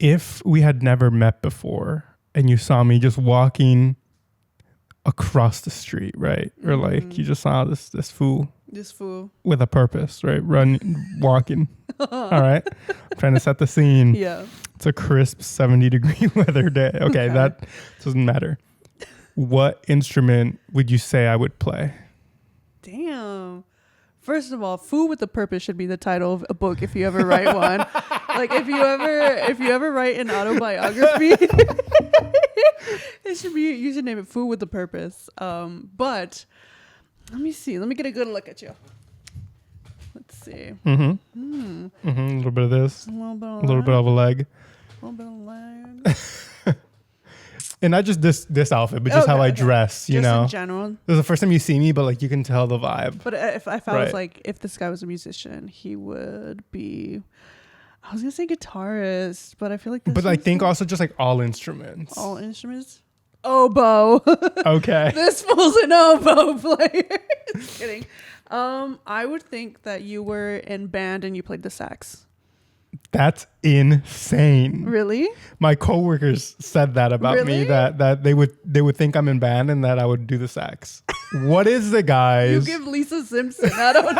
if we had never met before and you saw me just walking across the street, right? Or like you just saw this fool. This fool. With a purpose, right? Walking. All right. I'm trying to set the scene. Yeah. It's a crisp 70-degree weather day. Okay, that doesn't matter. What instrument would you say I would play? Damn. First of all, Food with a Purpose should be the title of a book if you ever write one. Like if you ever write an autobiography, it should be, you should name it Food with a Purpose. But let me see. Let me get a good look at you. Let's see. A little bit of this. A little bit of a leg. A little bit of leg. And not just this outfit, but just how I dress, you know. Just in general. This is the first time you see me, but like you can tell the vibe. But if I was like, if this guy was a musician, he would be, I was going to say guitarist, but I feel like But I think also just like all instruments. All instruments? Oboe. Okay. This fool's an oboe player. Just kidding. I would think that you were in band and you played the sax. That's insane. Really? My coworkers said that about me, that they would think I'm in band and that I would do the sax. What is the guys? You give Lisa Simpson. I don't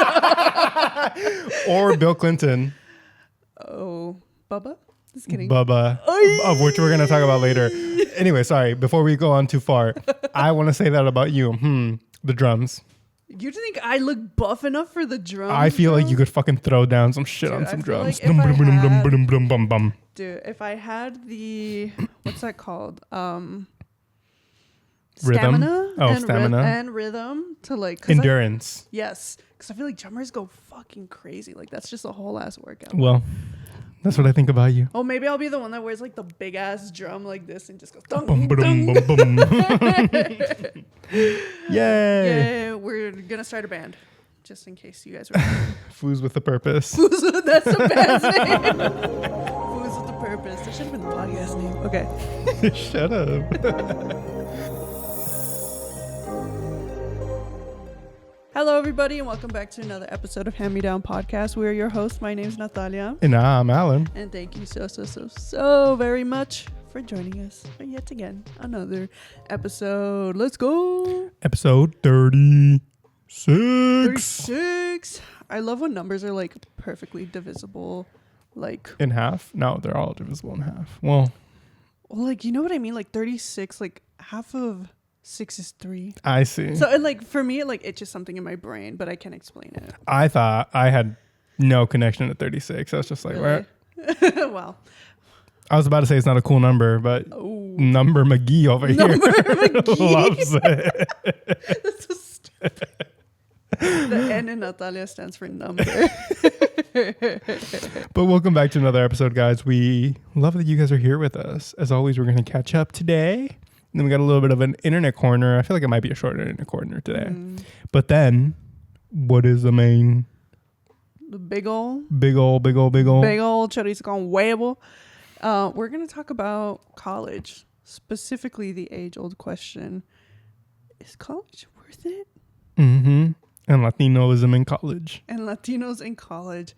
know. Or Bill Clinton. Oh, Bubba? Just kidding. Bubba, of which we're going to talk about later. Anyway, sorry. Before we go on too far, I want to say that about you. The drums. You think I look buff enough for the drums? I feel like you could fucking throw down some shit on some drums. Dude, if I had the, what's that called? Rhythm? Stamina. And rhythm to like. Endurance. Yes. Because I feel like drummers go fucking crazy. Like that's just a whole ass workout. Well, that's what I think about you. Oh, maybe I'll be the one that wears like the big ass drum like this and just goes. Dun, bum, dun. bum, bum, bum. Yay! Yeah, we're gonna start a band, just in case you guys were. Foos with a Purpose. That's the band's name. Foos with a Purpose. That should have been the podcast name. Okay. Shut up. Hello, everybody, and welcome back to another episode of Hand Me Down Podcast. We are your hosts. My name is Natalia. And I'm Alan. And thank you so very much for joining us for yet again another episode. Let's go. Episode 36. 36. I love when numbers are like perfectly divisible. Like in half? No, they're all divisible in half. Well, like, you know what I mean? Like 36, like half of 6 is 3. I see. So, and like for me, like it's just something in my brain, but I can't explain it. I thought I had no connection to 36. I was just like, really? What? Wow. I was about to say it's not a cool number, but Number McGee over here loves it. That's so stupid. The N in Natalia stands for number. But welcome back to another episode, guys. We love that you guys are here with us. As always, we're going to catch up today. And then we got a little bit of an internet corner. I feel like it might be a short internet corner today. But then, what is the main? The big ol' chorizo con huevo. We're going to talk about college. Specifically, the age-old question. Is college worth it? Mm-hmm. And Latinoism in college. And Latinos in college.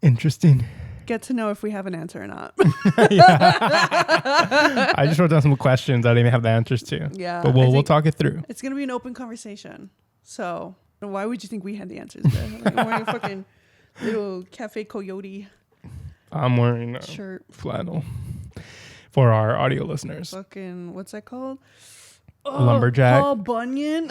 Interesting. Get to know if we have an answer or not. I just wrote down some questions I didn't even have the answers to. Yeah. But we'll talk it through. It's going to be an open conversation. So why would you think we had the answers? Like, I'm wearing a fucking little Cafe Coyote. I'm wearing a shirt. Flannel. For our audio listeners. Fucking, what's that called? Lumberjack. Paul Bunyan.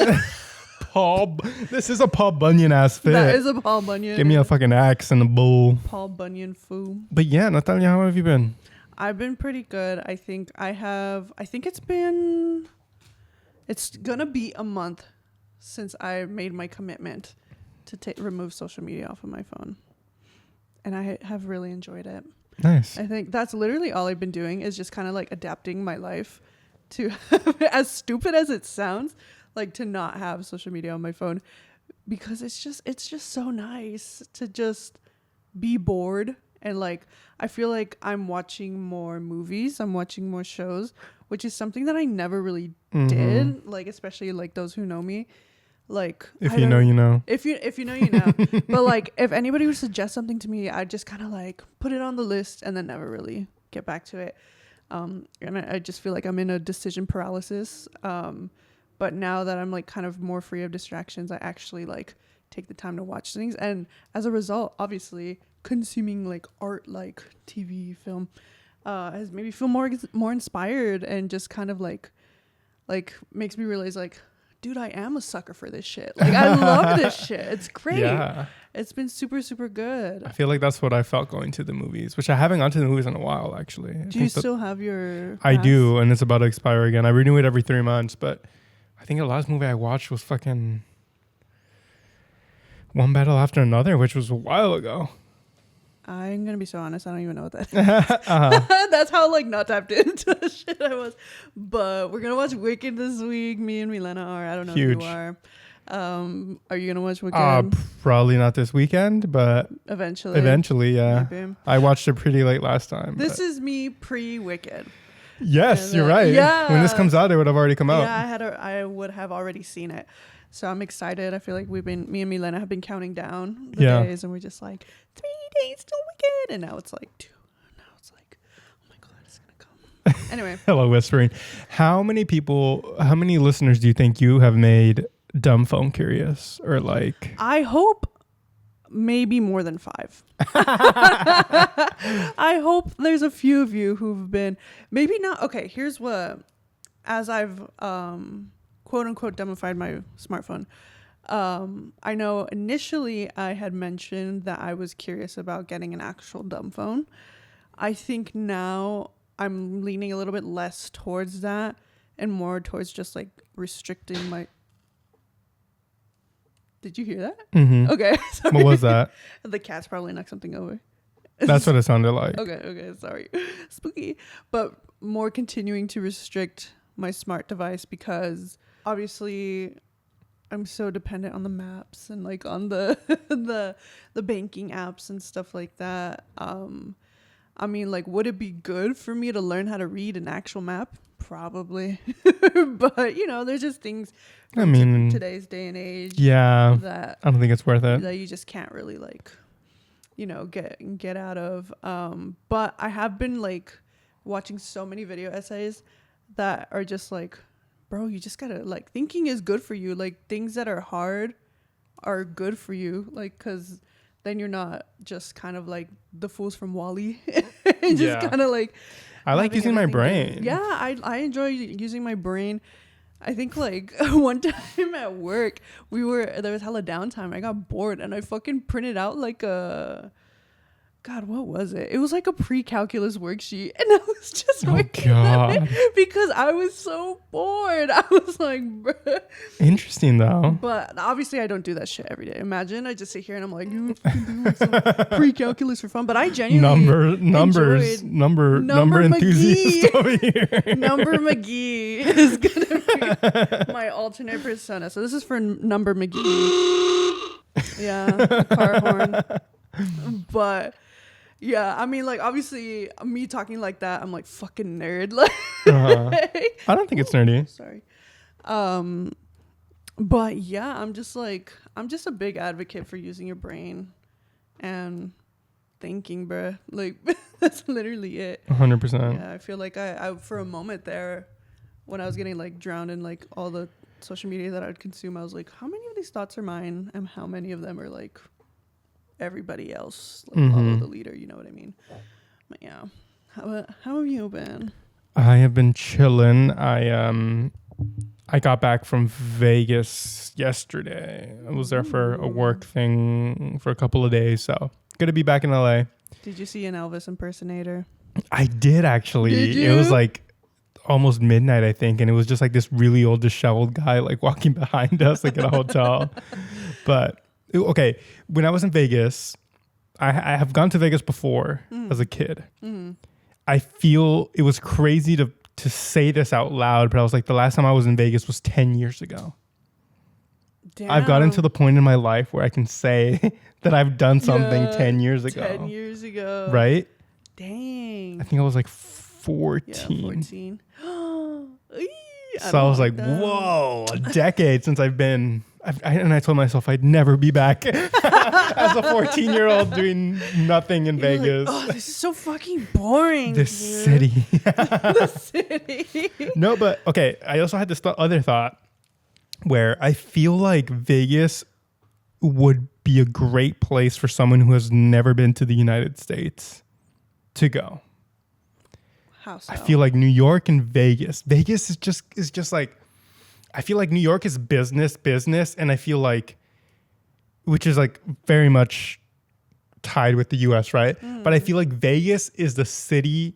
This is a Paul Bunyan ass fit. That is a Paul Bunyan. Give me a fucking axe and a bowl. Paul Bunyan foo. But yeah, Natalia, how have you been? I've been pretty good. I think it's gonna be a month since I made my commitment to remove social media off of my phone. And I have really enjoyed it. Nice. I think that's literally all I've been doing is just kind of like adapting my life to, as stupid as it sounds, like to not have social media on my phone, because it's just so nice to just be bored. And like, I feel like I'm watching more movies, I'm watching more shows, which is something that I never really did. Like, especially like those who know me. Like, if you know, you know. If you know, you know. But like, if anybody would suggest something to me, I just kind of like put it on the list and then never really get back to it. And I just feel like I'm in a decision paralysis. But now that I'm like kind of more free of distractions, I actually like take the time to watch things. And as a result, obviously, consuming like art, like TV, film, has made me feel more inspired and just kind of like makes me realize like, dude, I am a sucker for this shit. Like, I love this shit. It's great. Yeah. It's been super, super good. I feel like that's what I felt going to the movies, which I haven't gone to the movies in a while, actually. Do you still have your pass? I do, and it's about to expire again. I renew it every 3 months, but I think the last movie I watched was fucking One Battle After Another, which was a while ago. I'm going to be so honest. I don't even know what that is. That's how like not tapped into the shit I was. But we're going to watch Wicked this week. Me and Milena are. I don't know if you are. Are you going to watch Wicked? Probably not this weekend, but eventually, yeah. Maybe. I watched it pretty late last time. This is me pre-Wicked. Yes, and, you're right. Yeah. When this comes out, it would have already come out. Yeah, I would have already seen it. So I'm excited. I feel like me and Milena have been counting down the days, and we're just like 3 days till Wicked, and now it's like 2. Now it's like, oh my god, it's gonna come. Anyway. Hello, whispering. How many listeners do you think you have made dumb phone curious, or like? I hope maybe more than 5. I hope there's a few of you who've been maybe not. Okay, here's what, as I've quote unquote dumbified my smartphone. I know initially I had mentioned that I was curious about getting an actual dumb phone. I think now I'm leaning a little bit less towards that and more towards just like restricting my. Did you hear that? Mm-hmm. Okay. Sorry. What was that? The cat's probably knocked something over. That's what it sounded like. Okay. Sorry. Spooky. But more continuing to restrict my smart device because obviously I'm so dependent on the maps and like on the the banking apps and stuff like that. I mean, like, would it be good for me to learn how to read an actual map? Probably. But, you know, there's just things from today's day and age. Yeah. That I don't think it's worth it. That you just can't really, like, you know, get out of. But I have been, like, watching so many video essays that are just like, bro, you just gotta, like, thinking is good for you. Like, things that are hard are good for you. Like, because then you're not just kind of like the fools from WALL-E. Just kind of like. I like using my brain. Yeah, I enjoy using my brain. I think like one time at work, there was hella downtime. I got bored and I fucking printed out like God, what was it? It was like a pre-calculus worksheet, and I was just working on it because I was so bored. I was like, bruh. Interesting though. But obviously, I don't do that shit every day. Imagine I just sit here and I'm like, you doing some pre-calculus for fun. But I genuinely number enthusiast over here. Number McGee is gonna be my alternate persona. So this is for Number McGee. Yeah, car horn. But. Yeah, I mean, like, obviously, me talking like that, I'm like fucking nerd. Like, I don't think it's nerdy. Sorry. But yeah, I'm just a big advocate for using your brain and thinking, bruh. Like, that's literally it. 100%. Yeah, I feel like I for a moment there, when I was getting like drowned in like all the social media that I would consume, I was like, how many of these thoughts are mine, and how many of them are like everybody else, like follow the leader, you know what I mean? But yeah, how have you been? I have been chilling. I got back from Vegas yesterday. I was there for a work thing for a couple of days, so good to be back in LA. Did you see an Elvis impersonator? I did actually. Did you? It was like almost midnight, I think, and it was just like this really old disheveled guy like walking behind us like at a hotel. But okay, when I was in Vegas, I have gone to Vegas before as a kid. I feel it was crazy to say this out loud, but I was like, the last time I was in Vegas was 10 years ago. Damn. I've gotten to the point in my life where I can say that I've done something 10 years ago. 10 years ago. Right? Dang. I think I was like 14. Yeah, 14. So I was like, whoa, a decade since I've been and I told myself I'd never be back as a 14-year-old doing nothing in Vegas. Like, oh, this is so fucking boring. This city. The city. No, but okay. I also had this other thought where I feel like Vegas would be a great place for someone who has never been to the United States to go. How so? I feel like New York and Vegas. Vegas is just like, I feel like New York is business, and I feel like, which is like very much tied with the US, right? But I feel like Vegas is the city,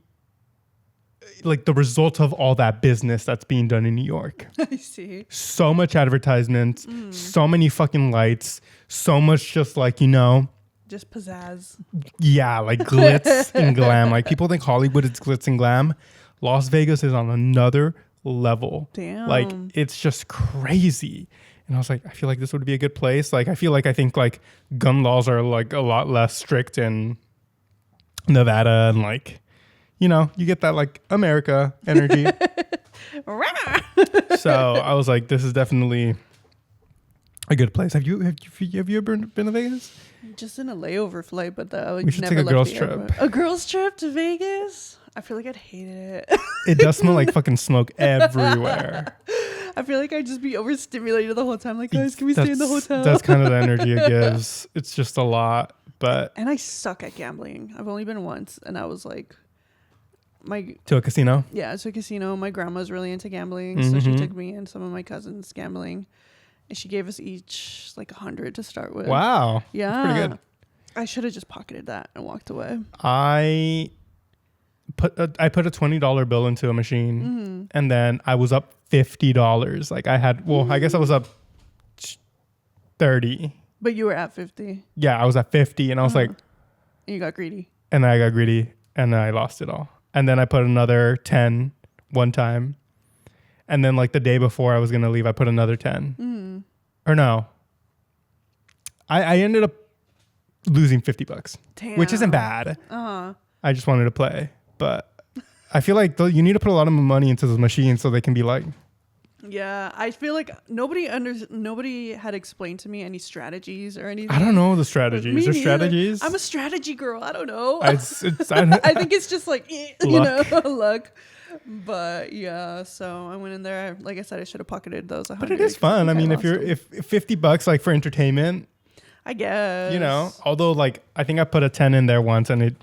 like the result of all that business that's being done in New York. I see. So much advertisements, so many fucking lights, so much just like, just pizzazz. Yeah, like glitz and glam. Like people think Hollywood is glitz and glam. Las Vegas is on another level. Damn. Like it's just crazy. And I was like, I feel like this would be a good place. Like I think like gun laws are like a lot less strict in Nevada, and like, you get that like America energy. So I was like, this is definitely a good place. Have you ever been to Vegas? Just in a layover flight, but we should take a girls trip. A girls trip to Vegas? I feel like I'd hate it. It does smell like fucking smoke everywhere. I feel like I'd just be overstimulated the whole time. Like, guys, can we stay in the hotel? That's kind of the energy it gives. It's just a lot, and I suck at gambling. I've only been once, and I was like, to a casino. Yeah, to a casino. My grandma's really into gambling, so she took me and some of my cousins gambling, and she gave us each like $100 to start with. Wow. Yeah, that's pretty good. I should have just pocketed that and walked away. I put a $20 bill into a machine, and then I was up $50. Like I guess I was up 30. But you were at 50. Yeah, I was at 50, and I was like, and you got greedy. And then I got greedy, and then I lost it all. And then I put another 10 one time, and then like the day before I was gonna leave, I put another 10. Or no, I ended up losing $50, which isn't bad. I just wanted to play, but I feel like you need to put a lot of money into those machines so they can be like. Yeah, I feel like nobody had explained to me any strategies or anything. I don't know the strategies. There's strategies. I'm a strategy girl. I don't know. I think it's just like luck. Luck. But yeah, so I went in there. Like I said, I should have pocketed those. But it is fun. I mean, if $50 like for entertainment, I guess. Although like I think I put a 10 in there once and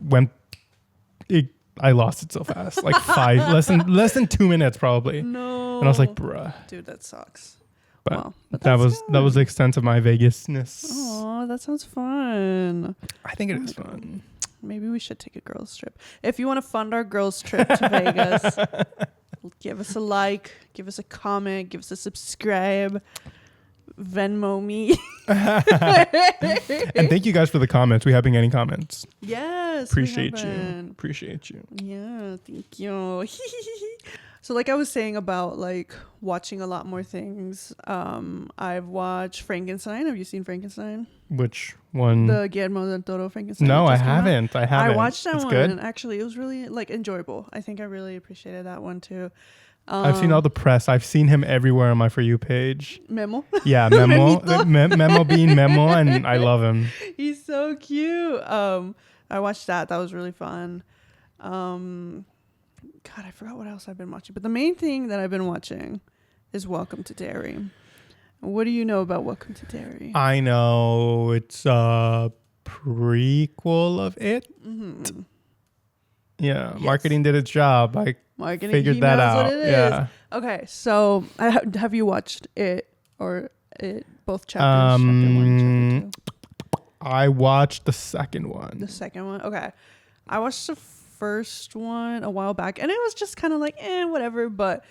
I lost it so fast, like less than 2 minutes probably. No. And I was like, bruh, dude, that sucks. But, wow, but that was the extent of my Vegasness. Oh, that sounds fun. I think it is fun. Maybe we should take a girls trip. If you want to fund our girls trip to Vegas, give us a like, give us a comment, give us a subscribe. Venmo me. And thank you guys for the comments. We have been getting comments. Yes. Appreciate you. Yeah, thank you. So like I was saying about like watching a lot more things. I've watched Frankenstein. Have you seen Frankenstein? Which one? The Guillermo del Toro Frankenstein. No, I haven't. I watched that one good? And actually it was really like enjoyable. I think I really appreciated that one too. I've seen all the press. I've seen him everywhere on my For You page. Memo? Yeah, Memo. Memo being Memo, and I love him. He's so cute. I watched that. That was really fun. God, I forgot what else I've been watching. But the main thing that I've been watching is Welcome to Derry. What do you know about Welcome to Derry? I know it's a prequel of it. Mm-hmm. Yeah, yes. Marketing did its job. Marketing figured that out. What it yeah. Is. Okay, so have you watched it or it both chapters? Chapter 1, chapter 2? I watched the second one. The second one? Okay. I watched the first one a while back, and it was just kind of like, whatever. But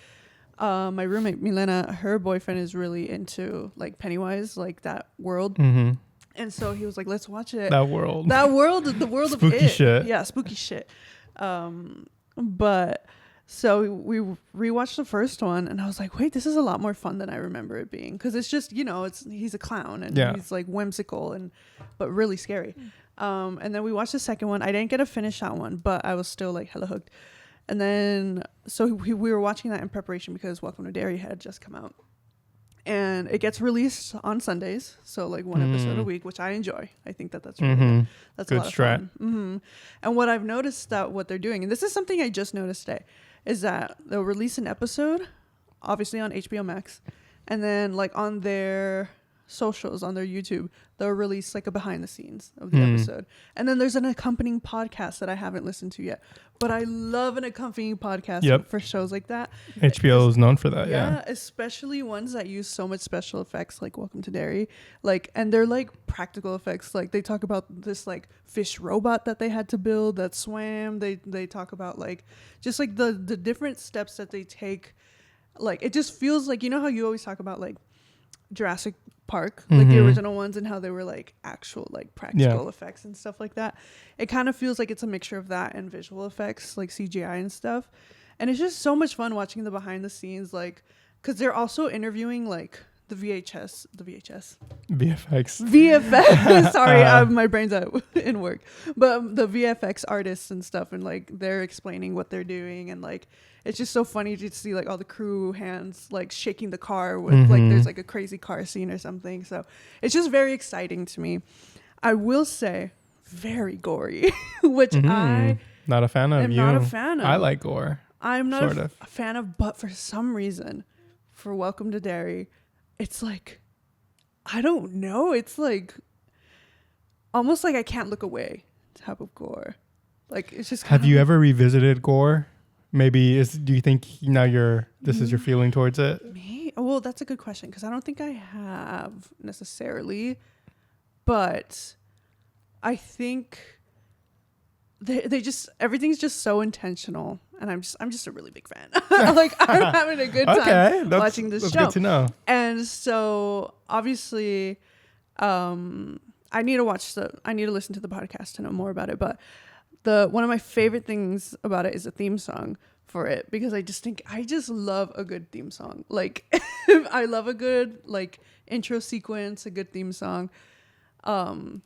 my roommate, Milena, her boyfriend is really into like Pennywise, like that world. Mm-hmm. And so he was like, let's watch it. The world of spooky it. Shit. Yeah, spooky shit. But so we rewatched the first one, and I was like, wait, this is a lot more fun than I remember it being, because it's just, he's a clown and he's like whimsical but really scary. And then we watched the second one. I didn't get to finish that one, but I was still like hella hooked. And then so we were watching that in preparation because Welcome to Derry had just come out. And it gets released on Sundays, so like one episode a week, which I enjoy. I think that's really good. That's good a lot of fun. And what I've noticed that what they're doing, and this is something I just noticed today, is that they'll release an episode, obviously on HBO Max, and then like on their socials, on their YouTube, they'll release like a behind the scenes of the episode. And then there's an accompanying podcast that I haven't listened to yet, but I love an accompanying podcast for shows like that. HBO is known for that. Yeah, especially ones that use so much special effects, like Welcome to Derry, like, and they're like practical effects. Like they talk about this like fish robot that they had to build that swam. They talk about like just like the different steps that they take. Like it just feels like, you know how you always talk about like Jurassic Park, like the original ones, and how they were like actual like practical effects and stuff like that. It kind of feels like it's a mixture of that and visual effects, like CGI and stuff. And it's just so much fun watching the behind the scenes, like, because they're also interviewing like the VFX. Sorry, my brain's out in work. But the VFX artists and stuff, and like they're explaining what they're doing, and like it's just so funny to see like all the crew hands like shaking the car with like there's like a crazy car scene or something. So it's just very exciting to me. I will say very gory, which I not a fan of. am not a fan of. I like gore. I'm not a fan of, but for some reason, for Welcome to Derry, it's like, I don't know. It's like almost like I can't look away type of gore. Like it's just. Have you ever revisited gore? Maybe do you think now this is your feeling towards it? Me? Well, that's a good question, because I don't think I have necessarily, but I think they just, everything's just so intentional, and I'm just a really big fan. Like I'm having a good time watching this show. Good to know. And so obviously, I need to listen to the podcast to know more about it. But one of my favorite things about it is the theme song for it, because I just love a good theme song. Like I love a good like intro sequence, a good theme song. And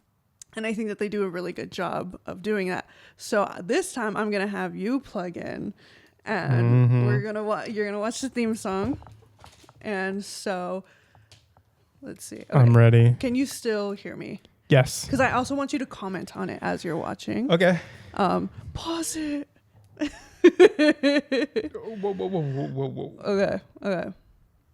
I think that they do a really good job of doing that. So this time I'm going to have you plug in, and you're going to watch the theme song. And so let's see. Okay. I'm ready. Can you still hear me? Yes. Because I also want you to comment on it as you're watching. Okay. Pause it. Whoa. Okay.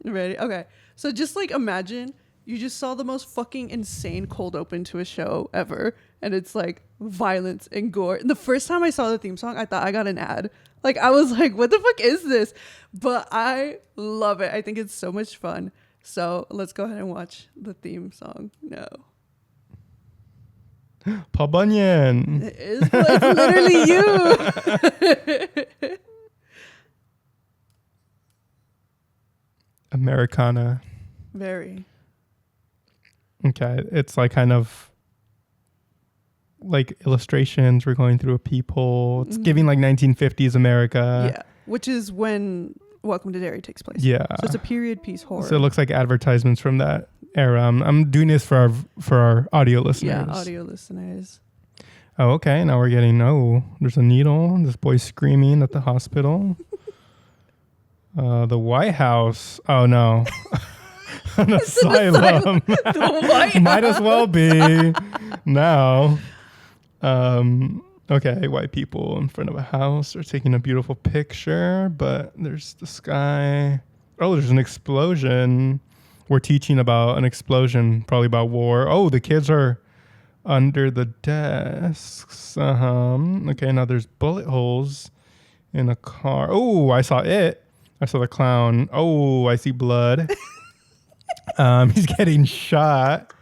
Ready? Okay. So just like imagine you just saw the most fucking insane cold open to a show ever, and it's like violence and gore. The first time I saw the theme song, I thought I got an ad. Like I was like, what the fuck is this? But I love it. I think it's so much fun. So let's go ahead and watch the theme song now. Paul Bunyan. It's literally you. Americana. Very. Okay. It's like kind of like illustrations. We're going through a peephole. It's giving like 1950s America. Yeah. Which is when Welcome to Derry takes place. Yeah. So it's a period piece horror. So it looks like advertisements from that era. I'm doing this for our audio listeners. Yeah, audio listeners. Oh, okay. Now we're getting, there's a needle. This boy's screaming at the hospital. The White House. Oh, no. An asylum. The White Might as well be now. Okay, white people in front of a house are taking a beautiful picture, but there's the sky. Oh, there's an explosion. We're teaching about an explosion, probably about war. Oh, the kids are under the desks. Okay, now there's bullet holes in a car. Oh, I saw it. I saw the clown. Oh, I see blood. He's getting shot.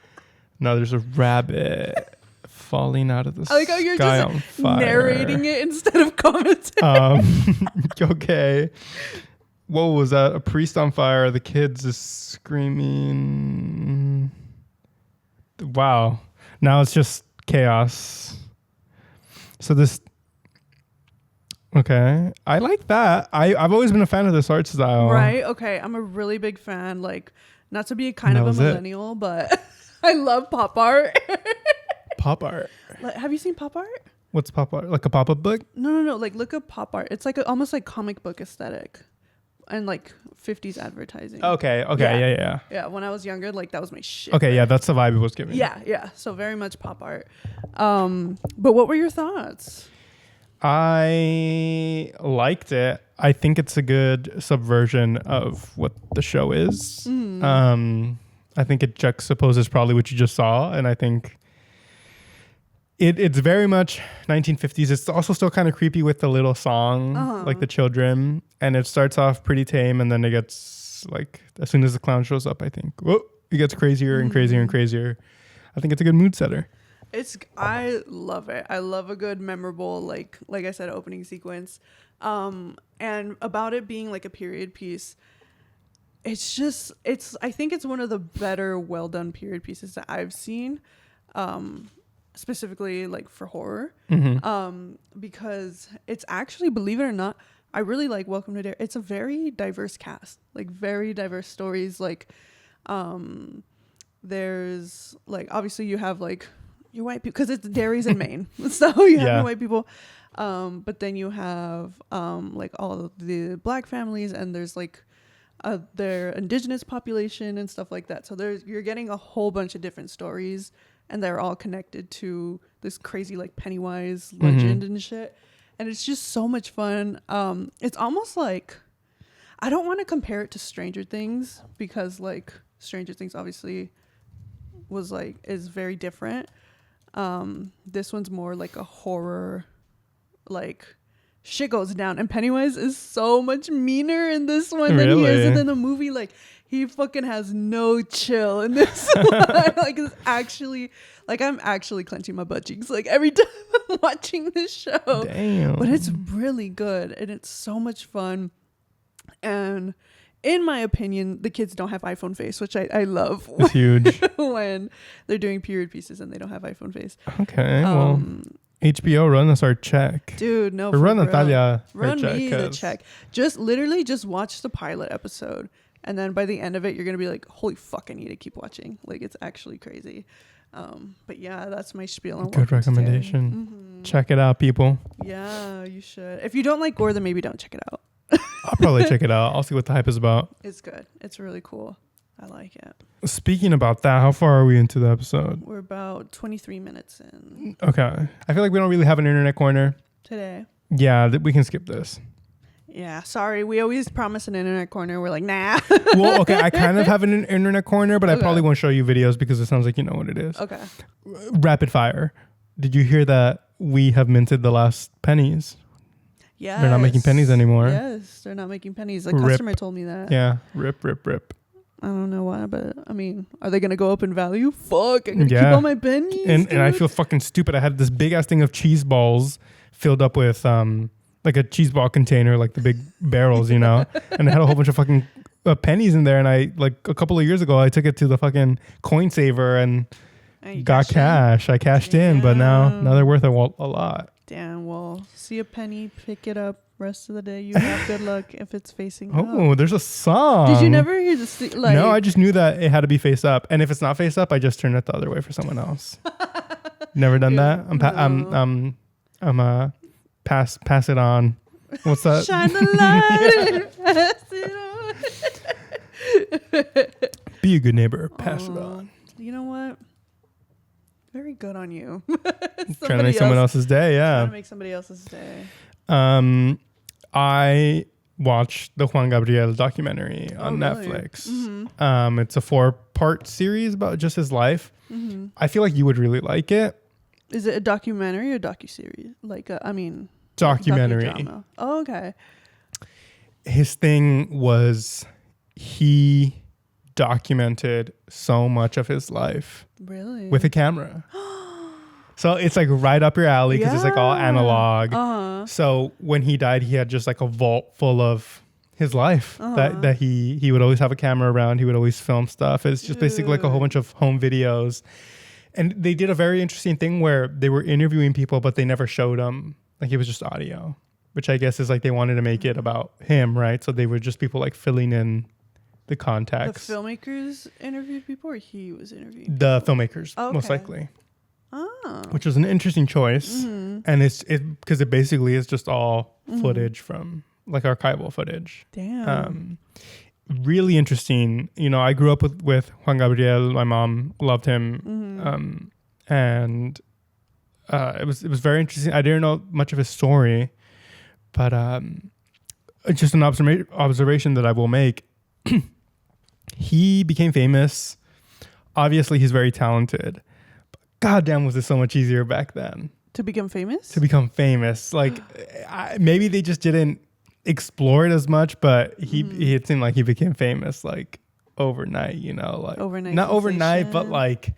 Now there's a rabbit falling out of the sky. I like how you're just narrating it instead of commenting. Okay. What was that? A priest on fire. The kids is screaming. Wow. Now it's just chaos. So this. Okay. I like that. I've always been a fan of this art style. Right. Okay. I'm a really big fan. Like, not to be kind of a millennial, but I love pop art. Pop art. Like, have you seen pop art? What's pop art? Like a pop-up book? No. Like, look up pop art. It's like almost like comic book aesthetic. and like 50s advertising. Okay. Yeah. Yeah, when I was younger, like that was my shit. Okay, right? yeah, that's the vibe it was giving. Yeah. So very much pop art. But what were your thoughts? I liked it. I think it's a good subversion of what the show is. I think it juxtaposes probably what you just saw, and I think it's very much 1950s. It's also still kind of creepy with the little song, like the children, and it starts off pretty tame, and then it gets like as soon as the clown shows up, I think it gets crazier and crazier and crazier. I think it's a good mood setter. I love it. I love a good memorable like I said opening sequence, and about it being like a period piece. I think it's one of the better well done period pieces that I've seen. Specifically like for horror, because it's actually, believe it or not, I really like Welcome to Derry. It's a very diverse cast, like very diverse stories. Like, there's like, obviously you have like your white people, because it's Derry's in Maine, so you have your white people, but then you have like all of the black families, and there's like their indigenous population and stuff like that. So you're getting a whole bunch of different stories, and they're all connected to this crazy like Pennywise legend and shit. And it's just so much fun. It's almost like, I don't want to compare it to Stranger Things, because like Stranger Things obviously is very different. This one's more like a horror, like shit goes down, and Pennywise is so much meaner in this one than he is in the movie. Like, he fucking has no chill in this one. Like, it's actually, like, I'm actually clenching my butt cheeks like every time I'm watching this show. Damn. But it's really good, and it's so much fun. And in my opinion, the kids don't have iPhone face, which I love. It's huge. When they're doing period pieces and they don't have iPhone face. Okay, well, HBO, run us our check. Dude, no. Or run Natalia Run check, me the check. Just watch the pilot episode. And then by the end of it, you're going to be like, holy fuck, I need to keep watching. Like, it's actually crazy. But yeah, that's my spiel on good recommendation. Check it out, people. Yeah, you should. If you don't like gore, then maybe don't check it out. I'll probably check it out. I'll see what the hype is about. It's good. It's really cool. I like it. Speaking about that, how far are we into the episode? We're about 23 minutes in. Okay. I feel like we don't really have an internet corner today. Yeah, we can skip this. Yeah, sorry. We always promise an internet corner. We're like, nah. Well, okay, I kind of have an internet corner, but I probably won't show you videos because it sounds like you know what it is. Okay. Rapid fire. Did you hear that we have minted the last pennies? Yeah. They're not making pennies anymore. Yes, they're not making pennies. The customer told me that. Yeah, rip. I don't know why, but I mean, are they going to go up in value? Fuck, I'm going to keep all my pennies. And I feel fucking stupid. I had this big ass thing of cheese balls filled up with like a cheese ball container, like the big barrels, you know, and it had a whole bunch of fucking pennies in there. And I, like a couple of years ago, I took it to the fucking coin saver and got cash. I cashed in, but now they're worth a lot. Damn, well, see a penny, pick it up. Rest of the day, you have good luck if it's facing up. Oh, there's a song. Did you never hear the like? No, I just knew that it had to be face up, and if it's not face up, I just turn it the other way for someone else. Never done that. I'm pass it on. What's that? Shine the light and pass it on. Be a good neighbor. Pass it on. You know what? Very good on you. Trying to make someone else's day. Yeah. Trying to make somebody else's day. I watched the Juan Gabriel documentary on Netflix. Mm-hmm. It's a 4-part series about just his life. Mm-hmm. I feel like you would really like it. Is it a documentary or docuseries? Documentary. Docudrama. Oh, okay. His thing was he documented so much of his life. Really? With a camera. So it's like right up your alley because it's like all analog. Uh-huh. So when he died, he had just like a vault full of his life that he would always have a camera around. He would always film stuff. It's just basically like a whole bunch of home videos. And they did a very interesting thing where they were interviewing people, but they never showed them. Like it was just audio, which I guess is like they wanted to make it about him, right? So they were just people like filling in the context. The filmmakers interviewed people or he was interviewing? The filmmakers, most likely. Oh. Which was an interesting choice. Mm-hmm. And it's because it basically is just all footage from like archival footage. Damn. Really interesting. You know, I grew up with Juan Gabriel. My mom loved him. And it was very interesting. I didn't know much of his story, but just an observation that I will make. He became famous. Obviously, he's very talented. But goddamn, was it so much easier back then. To become famous? To become famous. Like, maybe they just didn't explore it as much, but it seemed like he became famous, like, overnight, you know? Like, overnight not sensation. overnight, but, like,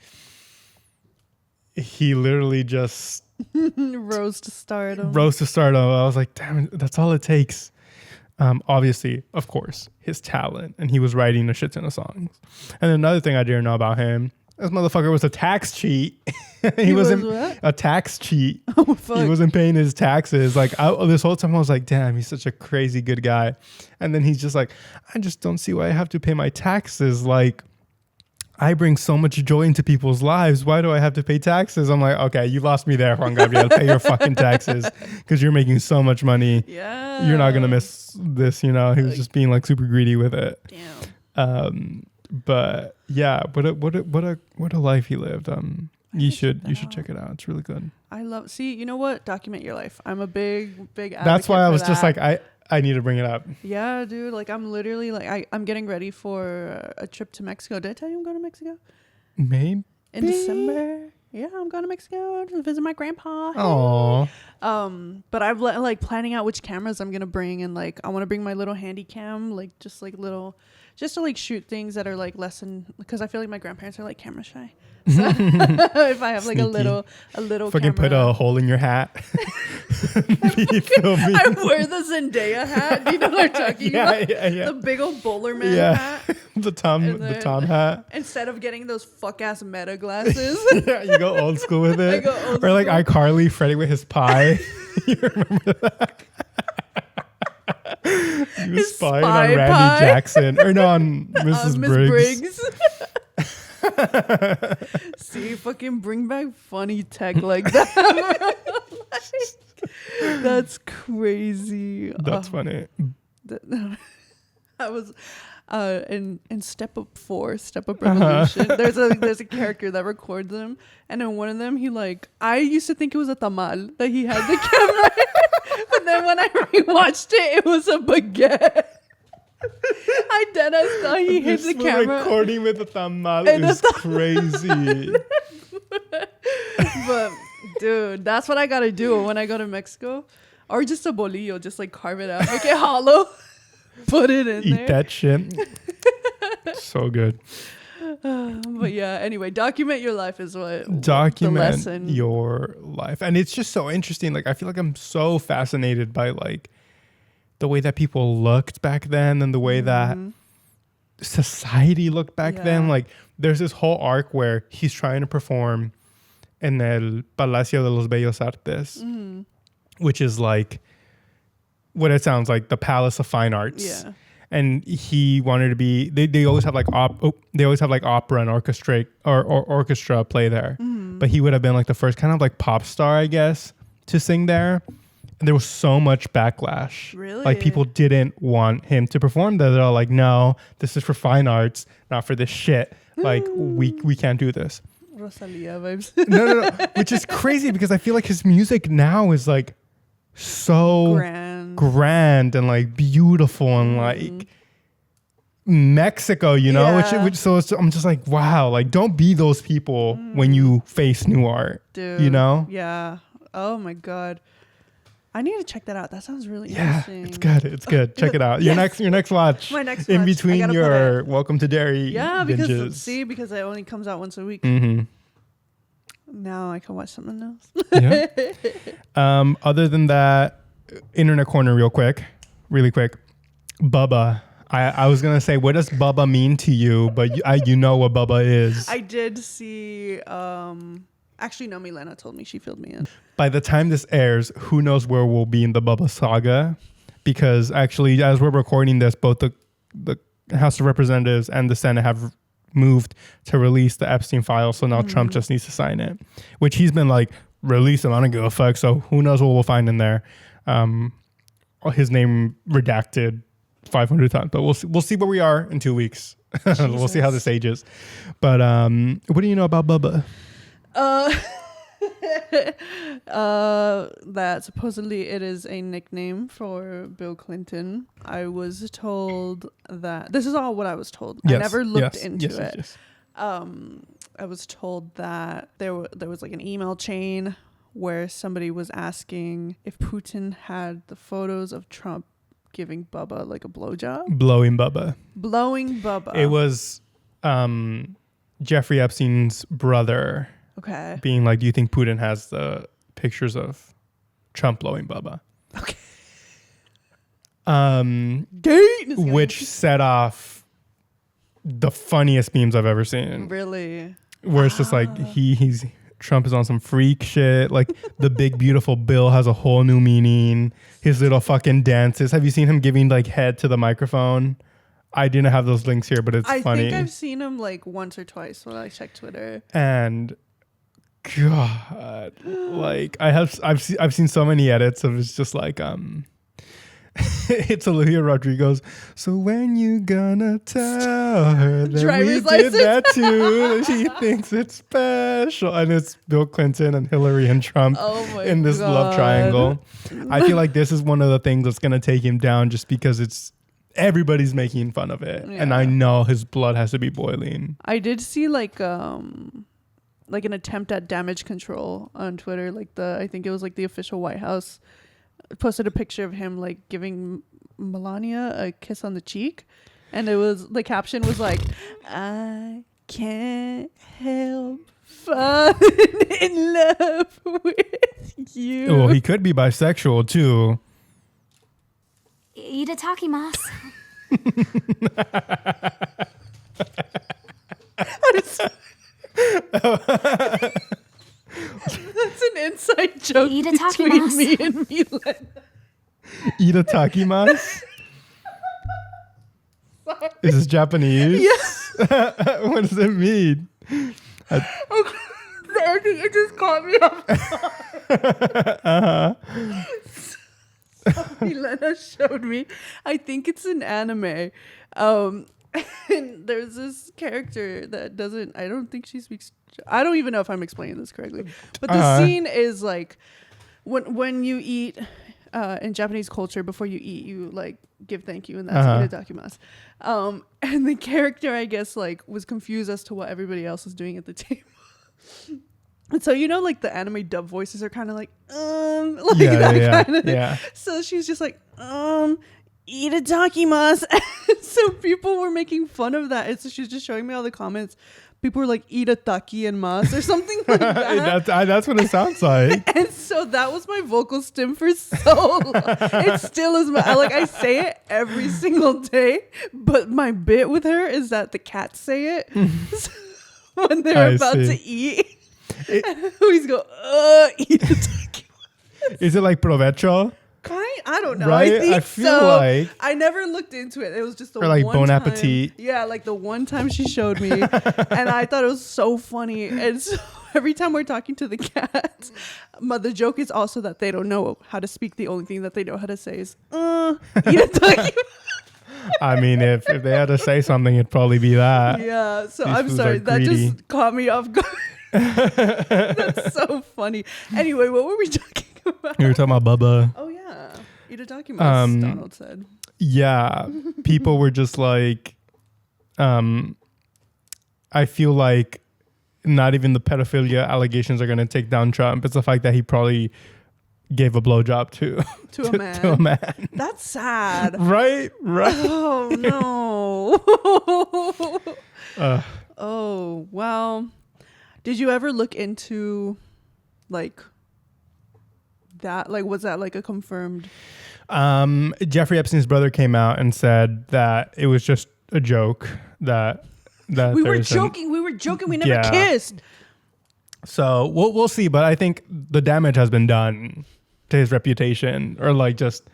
he literally just... Rose to stardom. I was like, damn, that's all it takes. Obviously, of course, his talent, and he was writing a shit ton of songs. And another thing I didn't know about him, this motherfucker was a tax cheat. he wasn't what? a tax cheat. Oh, fuck. He wasn't paying his taxes. Like this whole time I was like, damn, he's such a crazy good guy. And then he's just like, I just don't see why I have to pay my taxes. Like, I bring so much joy into people's lives. Why do I have to pay taxes? I'm like, okay, you lost me there, Juan Gabriel. Pay your fucking taxes because you're making so much money. Yeah. You're not going to miss this, you know? He was just being like super greedy with it. Damn. But yeah, what a life he lived. You should check it out. It's really good. I love, see, you know what? Document your life. I'm a big advocate. That's why I was for just that. like, I need to bring it up. Yeah, dude. Like, I'm literally like, I'm getting ready for a trip to Mexico. Did I tell you I'm going to Mexico? Maybe. In December. Yeah, I'm going to Mexico to visit my grandpa. Oh. But I've like planning out which cameras I'm going to bring. And like, I want to bring my little handy cam, like just like little, just to like shoot things that are like less than, because I feel like my grandparents are like camera shy. So if I have like Sneaky. a little Fucking camera. put a hole in your hat. I wear the Zendaya hat. Do you know what I'm talking about? Yeah. The big old bowler man hat. the Tom hat. Instead of getting those fuck ass Meta glasses. Yeah, you go old school with it. I go old or like school. iCarly, Freddie with his pie. You remember that? He was His spying spy on Randy pie. Jackson. Or no, on Mrs. Miss Briggs. See, fucking bring back funny tech like that. That's crazy. That's funny. I was in Step Up 4, Step Up Revolution. There's a character that records them, and in one of them I used to think it was a tamal that he had the camera, but then when I rewatched it was a baguette. I deadass thought he hit the camera. Recording with a tamal And is crazy. But dude, that's what I gotta do when I go to Mexico, or just a bolillo, just like carve it out, make it hollow, put it in there. Eat that shit. So good. But yeah, anyway, document your life is what Document the lesson. your life. And it's just so interesting. Like, I feel like I'm so fascinated by like the way that people looked back then and the way that society looked back then. Like, there's this whole arc where he's trying to perform in el Palacio de los Bellos Artes, which is like what it sounds like, the Palace of Fine Arts. Yeah. And he wanted to be. They always have like opera and orchestra or orchestra play there. But he would have been like the first kind of like pop star, I guess, to sing there. And there was so much backlash. Really? Like, people didn't want him to perform there. They're all like, no, this is for fine arts, not for this shit. Like, we can't do this. Rosalia vibes. No. Which is crazy because I feel like his music now is like so grand and like beautiful and like Mexico, you know? I'm just like, wow, like, don't be those people when you face new art. Dude. You know? Yeah. Oh my God. I need to check that out. That sounds really interesting. It's good. It's good. Check it out. Your next watch. My next in watch. between your Welcome to Derry. Yeah, binges. because it only comes out once a week. Now I can watch something else. Yeah. Other than that, internet corner, really quick. Bubba. I was gonna say, what does Bubba mean to you? But you know what Bubba is. I did see. Actually, no, Milena told me. She filled me in. By the time this airs, who knows where we'll be in the Bubba saga? Because actually, as we're recording this, both the House of Representatives and the Senate have moved to release the Epstein file. So now Trump just needs to sign it, which he's been like, release them. I don't give a fuck. So who knows what we'll find in there. his name redacted 500 times. But we'll see where we are in 2 weeks. We'll see how this ages. But what do you know about Bubba? That supposedly it is a nickname for Bill Clinton. I was told that this is all what I was told. Yes, I never looked into it. Yes. I was told that there was like an email chain where somebody was asking if Putin had the photos of Trump giving Bubba like a blowjob. Blowing Bubba. It was Jeffrey Epstein's brother. Okay. Being like, do you think Putin has the pictures of Trump blowing Bubba? Okay. Which set off the funniest memes I've ever seen. Really? Where it's just like Trump is on some freak shit. Like the big beautiful bill has a whole new meaning. His little fucking dances. Have you seen him giving like head to the microphone? I didn't have those links here, but it's funny. I think I've seen him like once or twice when I check Twitter. And God, like I've seen so many edits of it's just like it's Olivia Rodrigo's. So when you gonna tell her that Driver's we did license. that too? She thinks it's special, and it's Bill Clinton and Hillary and Trump in this love triangle. I feel like this is one of the things that's gonna take him down, just because everybody's making fun of it, and I know his blood has to be boiling. I did see like an attempt at damage control on Twitter. I think it was like the official White House posted a picture of him like giving Melania a kiss on the cheek, and the caption was like, "I can't help falling in love with you." Well, he could be bisexual too. Itadakimasu. That's an inside joke between me and Milan. Itadakimasu? Is this Japanese? Yes. What does it mean? It just caught me off guard. Milena showed me. I think it's an anime. And there's this character that I don't think she speaks. I don't even know if I'm explaining this correctly. But the scene is like when you eat in Japanese culture, before you eat, you like give thank you, and that's itadakimasu. And the character, I guess, like was confused as to what everybody else was doing at the table. And so, like the anime dub voices are kind of like, yeah. So she's just like, itadakimasu. So people were making fun of that. And so she's just showing me all the comments. People were like, itataki and mas or something like that. That's what it sounds like. And so that was my vocal stim for so long. It still is I say it every single day. But my bit with her is that the cats say it when they're about to eat. And we go, itadakimasu. Is it like provecho? I don't know. Right? I think I feel so. like I never looked into it. It was just the or like one bon time. appetit. Yeah, like the one time she showed me, and I thought it was so funny. And so every time we're talking to the cats, the joke is also that they don't know how to speak. The only thing that they know how to say is itadakimasu. I mean, if they had to say something, it'd probably be that. Yeah. So These I'm fools sorry. are That greedy. just caught me off guard. That's so funny. Anyway, what were we talking about? You were talking about Bubba. Oh yeah, itadakimasu. Donald said. Yeah, people were just like, I feel like not even the pedophilia allegations are going to take down Trump. It's the fact that he probably gave a blowjob to a man. To a man. That's sad. Right. Oh no. Oh well. Did you ever look into like that? Like, was that like a confirmed? Jeffrey Epstein's brother came out and said that it was just a joke. That we were joking. We never kissed. So we'll see. But I think the damage has been done to his reputation, or like just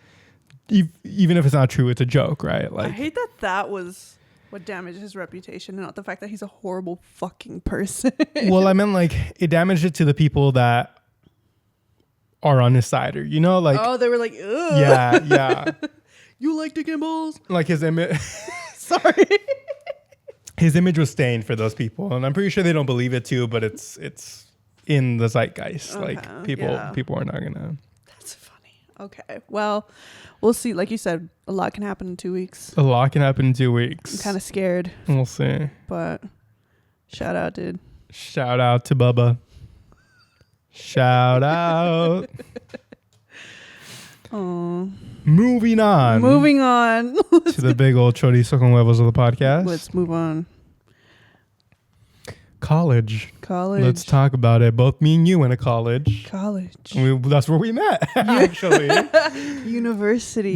even if it's not true, it's a joke, right? Like, I hate that was what damaged his reputation, and not the fact that he's a horrible fucking person. Well, I meant like it damaged it to the people that are on his side, or like oh, they were like, ugh. yeah. You like dick and balls? Like his image. Sorry. His image was stained for those people, and I'm pretty sure they don't believe it too. But it's in the zeitgeist. Okay, Like people are not gonna. That's funny. Okay, well, we'll see. Like you said, a lot can happen in 2 weeks. A lot can happen in 2 weeks. I'm kind of scared. We'll see. But shout out, dude. Shout out to Bubba. Shout out. Oh. Moving on to the big old chorizo con huevos of the podcast. Let's move on. College. Let's talk about it. Both me and you went to college. That's where we met, actually. University.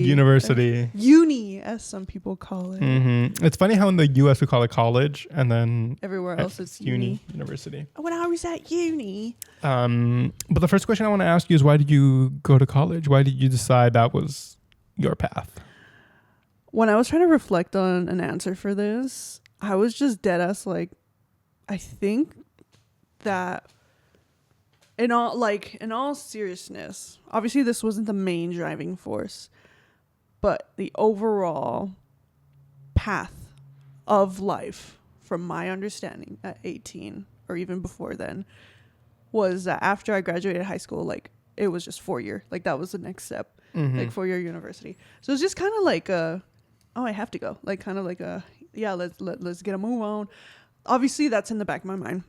Uni, as some people call it. Mm-hmm. It's funny how in the U.S. we call it college, and then everywhere else it's uni. University. When I was at uni. But the first question I want to ask you is, why did you go to college? Why did you decide that was your path? When I was trying to reflect on an answer for this, I was just dead ass like, I think that in all seriousness, obviously this wasn't the main driving force, but the overall path of life, from my understanding at 18 or even before then, was that after I graduated high school, like it was just 4 year, like that was the next step, like 4 year university. So it's just kind of like I have to go, like kind of like let's get a move on. Obviously, that's in the back of my mind.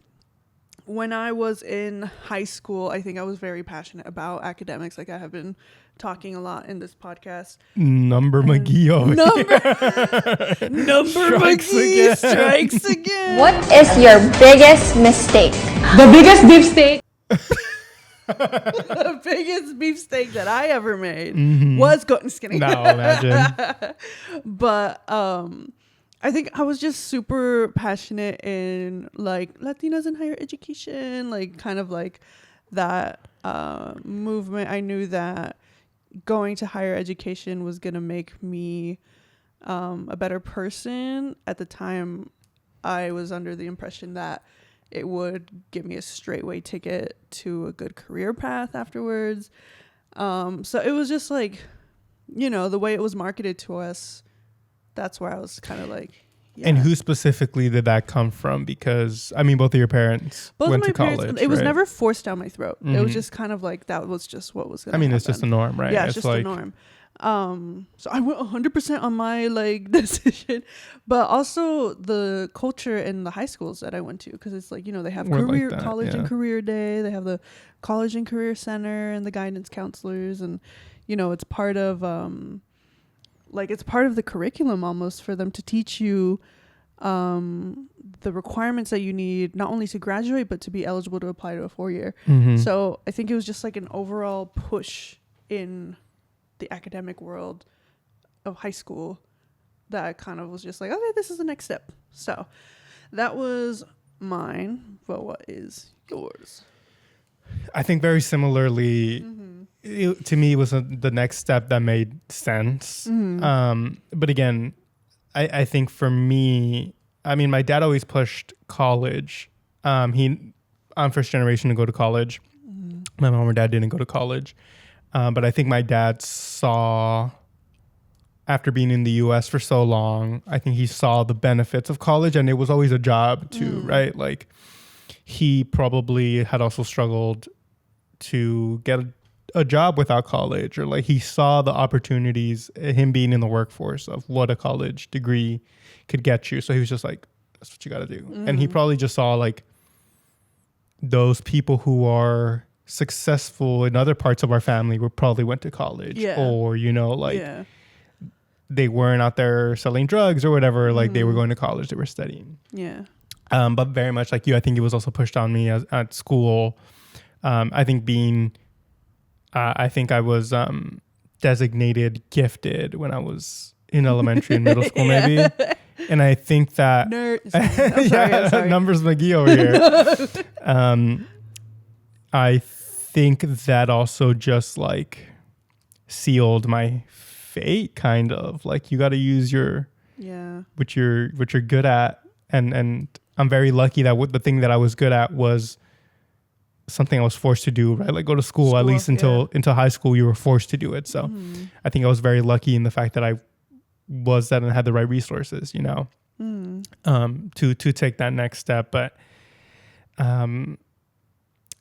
When I was in high school, I think I was very passionate about academics. Like I have been talking a lot in this podcast. Number McGee over here. Number McGee strikes again. What is your biggest mistake? The biggest beefsteak. The biggest beefsteak that I ever made was just kidding. No, imagine. But I think I was just super passionate in like Latinas in higher education, like kind of like that movement. I knew that going to higher education was going to make me a better person. At the time, I was under the impression that it would give me a straightway ticket to a good career path afterwards. So it was just like, the way it was marketed to us, that's where I was kind of like, yeah. And who specifically did that come from? Because, I mean, both of your parents went to college. It was never forced down my throat. It was just kind of like, that was just what was going to happen. It's just a norm, right? Yeah, it's just like, a norm. So I went 100% on my like decision, but also the culture in the high schools that I went to, because it's like, they have college and career day. They have the college and career center and the guidance counselors, and it's part of it's part of the curriculum almost for them to teach you the requirements that you need not only to graduate but to be eligible to apply to a 4-year. So I think it was just like an overall push in the academic world of high school that kind of was just like, okay, this is the next step. So that was mine. But what is yours? I think very similarly, to me, it was the next step that made sense. But again, I think for me, I mean, my dad always pushed college. I'm first generation to go to college. My mom or dad didn't go to college. But I think my dad saw, after being in the U.S. for so long, I think he saw the benefits of college, and it was always a job too, right? Like he probably had also struggled to get a job without college, or like he saw the opportunities, him being in the workforce, of what a college degree could get you. So he was just like, that's what you got to do. And he probably just saw like those people who are successful in other parts of our family probably went to college, or they weren't out there selling drugs or whatever, like they were going to college, they were studying. But very much like you, I think it was also pushed on me at school. I think I was designated gifted when I was in elementary and middle school, maybe. And I think that I'm sorry. Numbers McGee over here. I think that also just like sealed my fate, kind of like you got to use what you're good at, and I'm very lucky that the thing that I was good at was something I was forced to do, right? Like go to school at least until high school, you were forced to do it. So I think I was very lucky in the fact that I was that and had the right resources, you know, to take that next step. But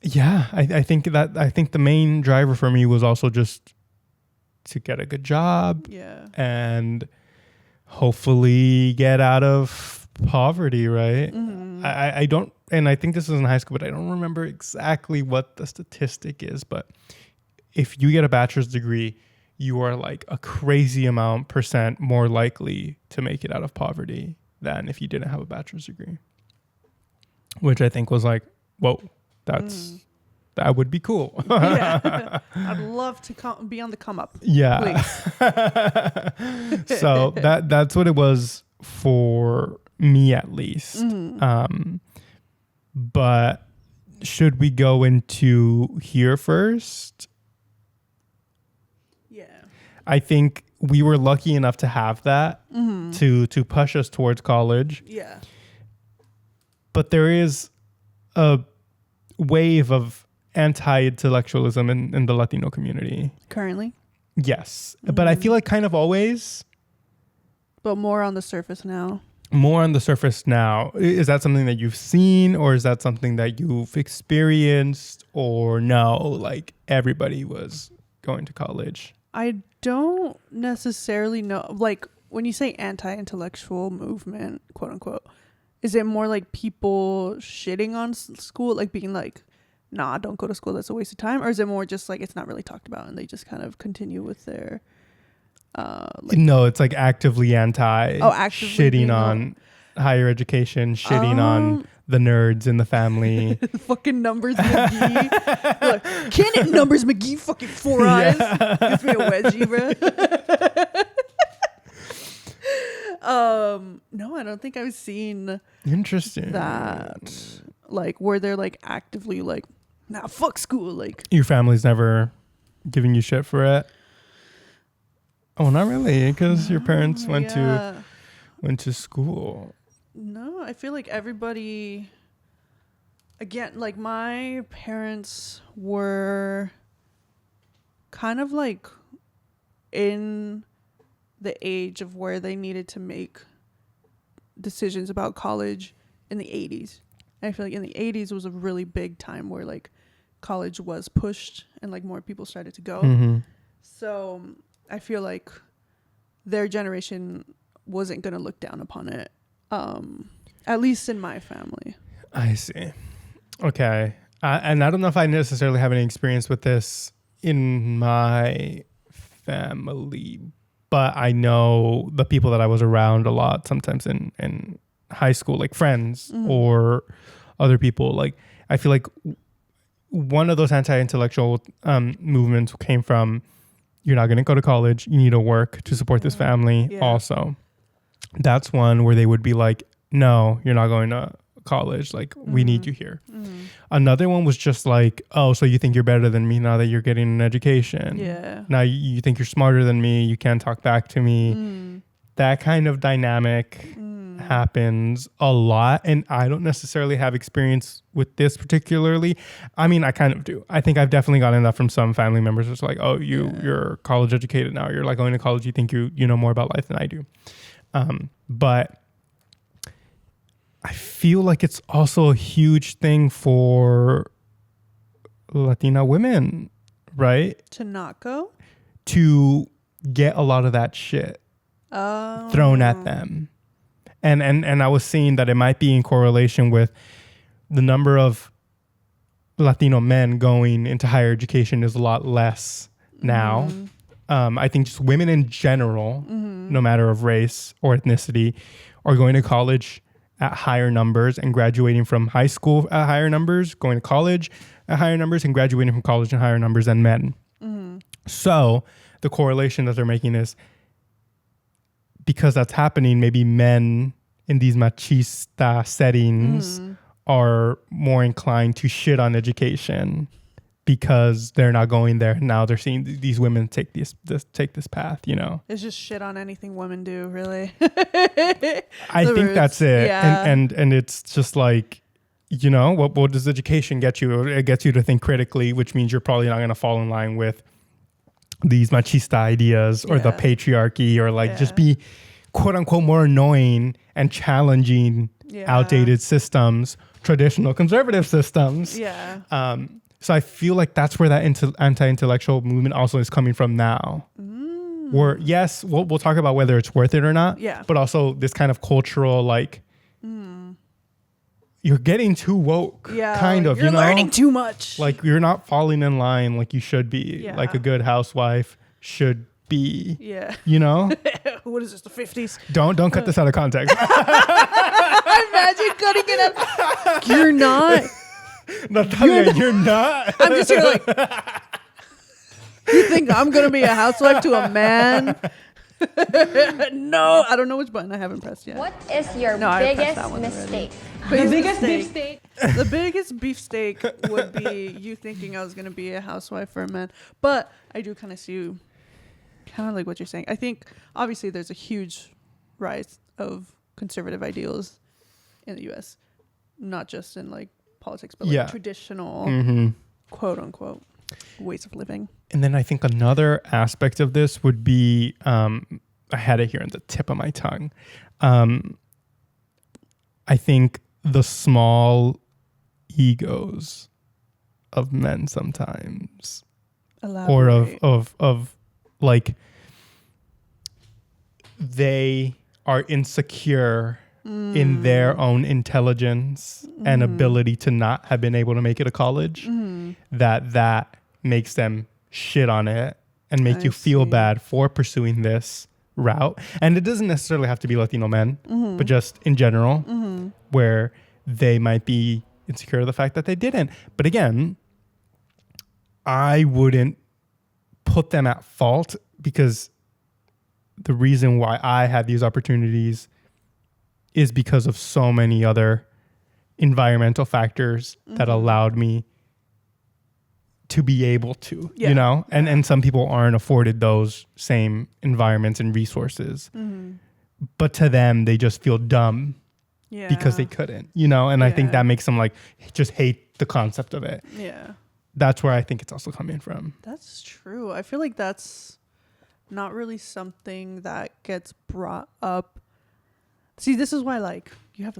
yeah, I think the main driver for me was also just to get a good job and hopefully get out of poverty, right? I don't, and I think this was in high school, but I don't remember exactly what the statistic is, but if you get a bachelor's degree, you are like a crazy amount % more likely to make it out of poverty than if you didn't have a bachelor's degree, which I think was like, whoa, that would be cool. Yeah. I'd love to be on the come up. Yeah. So that's what it was for me, at least. But should we go into here first? Yeah. I think we were lucky enough to have that to push us towards college. Yeah. But there is a wave of anti-intellectualism in the Latino community. Currently? Yes. But I feel like kind of always. But more on the surface now. More on the surface now. Is that something that you've seen, or is that something that you've experienced, or no, like everybody was going to college? I don't necessarily know. Like when you say anti-intellectual movement, quote unquote, is it more like people shitting on school, like being like, nah, don't go to school, that's a waste of time? Or is it more just like it's not really talked about and they just kind of continue with their no, it's like actively actively shitting on higher education, shitting on the nerds in the family. Fucking Numbers McGee. Like, can it Numbers McGee? Fucking 4 eyes. Give me a wedgie, bro. No, I don't think I've seen Interesting that. Like where they're like actively like, nah, fuck school. Like your family's never giving you shit for it. Oh, not really, because your parents went to school. No, I feel like everybody. Again, like my parents were kind of like in the age of where they needed to make decisions about college in the 80s. And I feel like in the 80s was a really big time where like college was pushed and like more people started to go. So I feel like their generation wasn't going to look down upon it, at least in my family. I see. Okay. And I don't know if I necessarily have any experience with this in my family, but I know the people that I was around a lot, sometimes in high school, like friends or other people. Like, I feel like one of those anti-intellectual movements came from, you're not going to go to college, you need to work to support this family also. That's one where they would be like, no, you're not going to college, like we need you here. Another one was just like, oh, so you think you're better than me now that you're getting an education. Now you think you're smarter than me, you can't talk back to me. That kind of dynamic happens a lot, and I don't necessarily have experience with this particularly. I mean, I kind of do. I think I've definitely gotten that from some family members. It's like, oh, you're college educated now, you're like going to college, you think you know more about life than I do. But I feel like it's also a huge thing for Latina women, right? To not go? To get a lot of that shit thrown at them. And I was seeing that it might be in correlation with the number of Latino men going into higher education is a lot less now. I think just women in general, no matter of race or ethnicity, are going to college at higher numbers and graduating from high school at higher numbers, going to college at higher numbers, and graduating from college at higher numbers than men. So the correlation that they're making is, because that's happening, maybe men in these machista settings are more inclined to shit on education because they're not going there. Now they're seeing these women take this path, you know. It's just shit on anything women do, really. I think that's it. Yeah. And it's just like, you know, what does education get you? It gets you to think critically, which means you're probably not going to fall in line with these machista ideas or the patriarchy, or like just be quote unquote more annoying and challenging outdated systems, traditional conservative systems. So I feel like that's where that anti-intellectual movement also is coming from now. Where yes, we'll talk about whether it's worth it or not. But also this kind of cultural like you're getting too woke. Kind of. You're learning too much. Like you're not falling in line like you should be. Like a good housewife should be. You know? What is this, the 50s? Don't cut this out of context. Imagine cutting it up. You're not. Natalia, you're not. I'm just here like, you think I'm going to be a housewife to a man? No, I don't know which button I haven't pressed yet. What is your biggest mistake? The biggest beefsteak. The biggest beefsteak would be you thinking I was going to be a housewife for a man. But I do kind of see you, kind of like what you're saying. I think obviously there's a huge rise of conservative ideals in the U.S., not just in like politics, but like traditional quote unquote ways of living. And then I think another aspect of this would be, I had it here on the tip of my tongue. I think the small egos of men sometimes, or of like they are insecure in their own intelligence and ability to not have been able to make it to college, that makes them shit on it and make you feel bad for pursuing this route. And it doesn't necessarily have to be Latino men, but just in general, where they might be insecure of the fact that they didn't. But again, I wouldn't put them at fault, because the reason why I had these opportunities is because of so many other environmental factors that allowed me to be able to, you know, and some people aren't afforded those same environments and resources, but to them, they just feel dumb because they couldn't, you know? And I think that makes them like just hate the concept of it. That's where I think it's also coming from. That's true. I feel like that's not really something that gets brought up. See, this is why like you have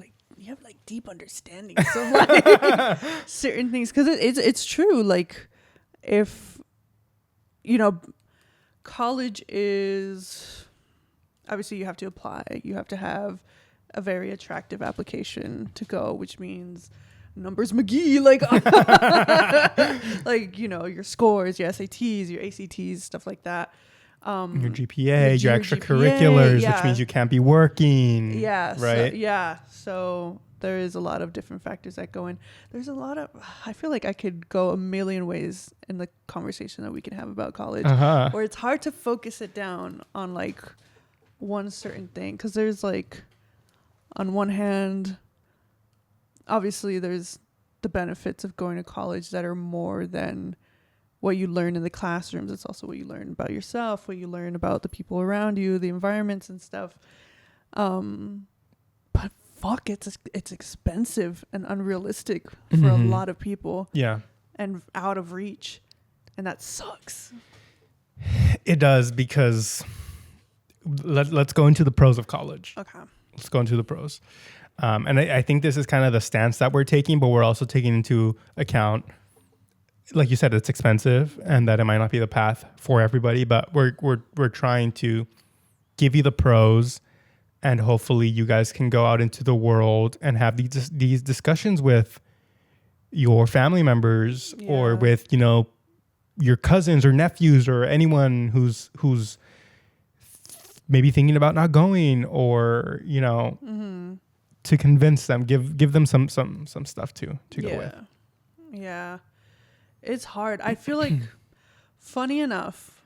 deep understanding of like certain things, because it's true. Like if you know, college is obviously you have to apply. You have to have a very attractive application to go, which means numbers McGee, like like you know, your scores, your SATs, your ACTs, stuff like that. Your GPA, your extracurriculars, which means you can't be working. Right. So there is a lot of different factors that go in. There's a lot of, I feel like I could go a million ways in the conversation that we can have about college, where it's hard to focus it down on like one certain thing. Because there's like, on one hand, obviously there's the benefits of going to college that are more than what you learn in the classrooms. It's also what you learn about yourself, what you learn about the people around you, the environments and stuff. But fuck, it's expensive and unrealistic for a lot of people. And out of reach. And that sucks. It does, because let's go into the pros of college. Okay. Let's go into the pros. And I think this is kind of the stance that we're taking, but we're also taking into account, like you said, it's expensive and that it might not be the path for everybody, but we're trying to give you the pros, and hopefully you guys can go out into the world and have these discussions with your family members or with, you know, your cousins or nephews or anyone who's maybe thinking about not going, or, you know, to convince them, give them some stuff to go with. Yeah. It's hard. I feel like, funny enough,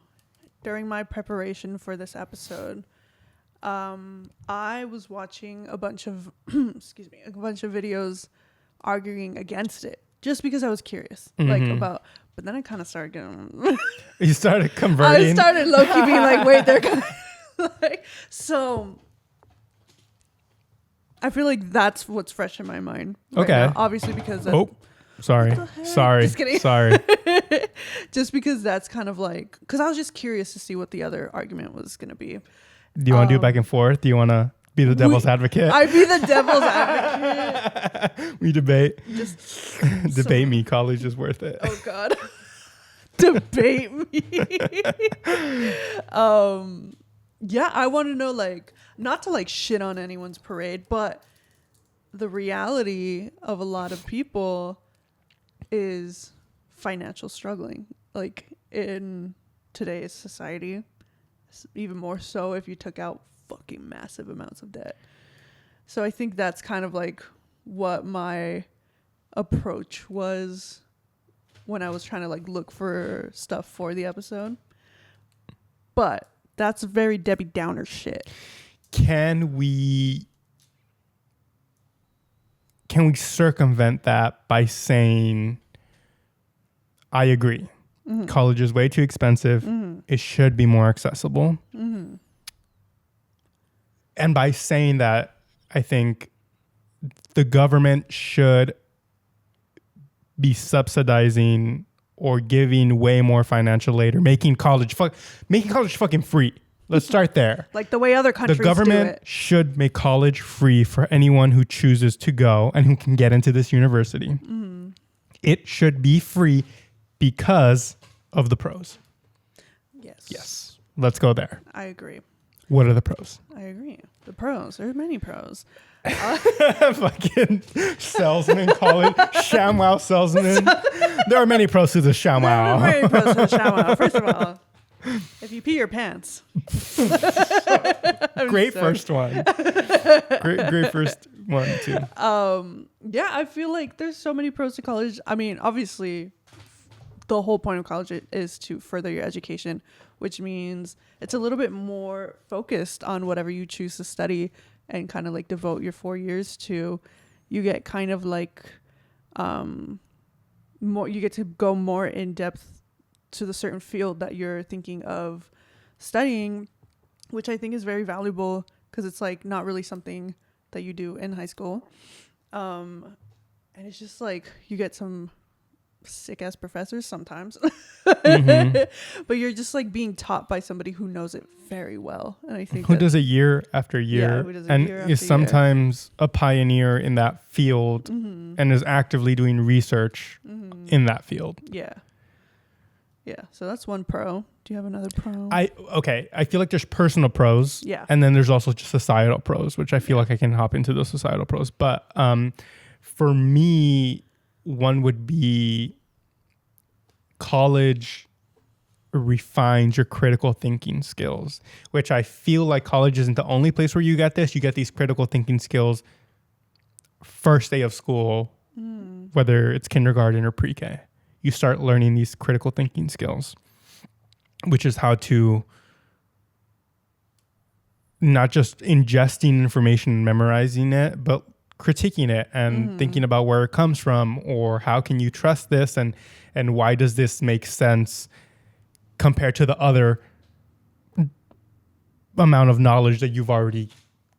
during my preparation for this episode, I was watching a bunch of videos arguing against it, just because I was curious, like about. But then I kind of started getting. You started converting. I started low-key being like, wait, they're gonna like. So I feel like that's what's fresh in my mind. Okay. Now. Obviously because sorry. Just kidding. Sorry. Just because that's kind of like, because I was just curious to see what the other argument was going to be. Do you want to do it back and forth? Do you want to be the devil's advocate? I'd be the devil's advocate. We debate. Just debate me. College is worth it. Oh God. Debate me. Yeah, I want to know, like, not to like shit on anyone's parade, but the reality of a lot of people is financial struggling. Like in today's society, even more so if you took out fucking massive amounts of debt. So I think that's kind of like what my approach was when I was trying to like look for stuff for the episode. But that's very Debbie Downer shit. Can we circumvent that by saying, I agree. Mm-hmm. College is way too expensive. Mm-hmm. It should be more accessible. Mm-hmm. And by saying that, I think the government should be subsidizing or giving way more financial aid or making college fucking free. Let's start there. Like the way other countries do it. The government should make college free for anyone who chooses to go and who can get into this university. Mm-hmm. It should be free because of the pros. Yes. Let's go there. I agree. What are the pros? I agree. The pros. There's many pros. Fucking salesman, college, ShamWow salesman. There are many pros to the ShamWow. There are many pros to the ShamWow. First of all, if you pee your pants. Great first one. Great first one too. Yeah, I feel like there's so many pros to college. I mean, obviously, the whole point of college is to further your education, which means it's a little bit more focused on whatever you choose to study and kind of like devote your 4 years to. You get kind of like more. You get to go more in depth to the certain field that you're thinking of studying, which I think is very valuable because it's like not really something that you do in high school. And it's just like you get some sick ass professors sometimes, mm-hmm. But you're just like being taught by somebody who knows it very well. And I think who does it year after year and is sometimes a pioneer in that field, mm-hmm. and is actively doing research, mm-hmm. in that field. Yeah, so that's one pro. Do you have another pro? I feel like there's personal pros. Yeah. And then there's also just societal pros, which I feel like I can hop into those societal pros. But for me, one would be college refines your critical thinking skills, which I feel like college isn't the only place where you get this. You get these critical thinking skills first day of school, whether it's kindergarten or pre-K. You start learning these critical thinking skills, which is how to not just ingesting information and memorizing it, but critiquing it and, mm-hmm. thinking about where it comes from, or how can you trust this, and why does this make sense compared to the other amount of knowledge that you've already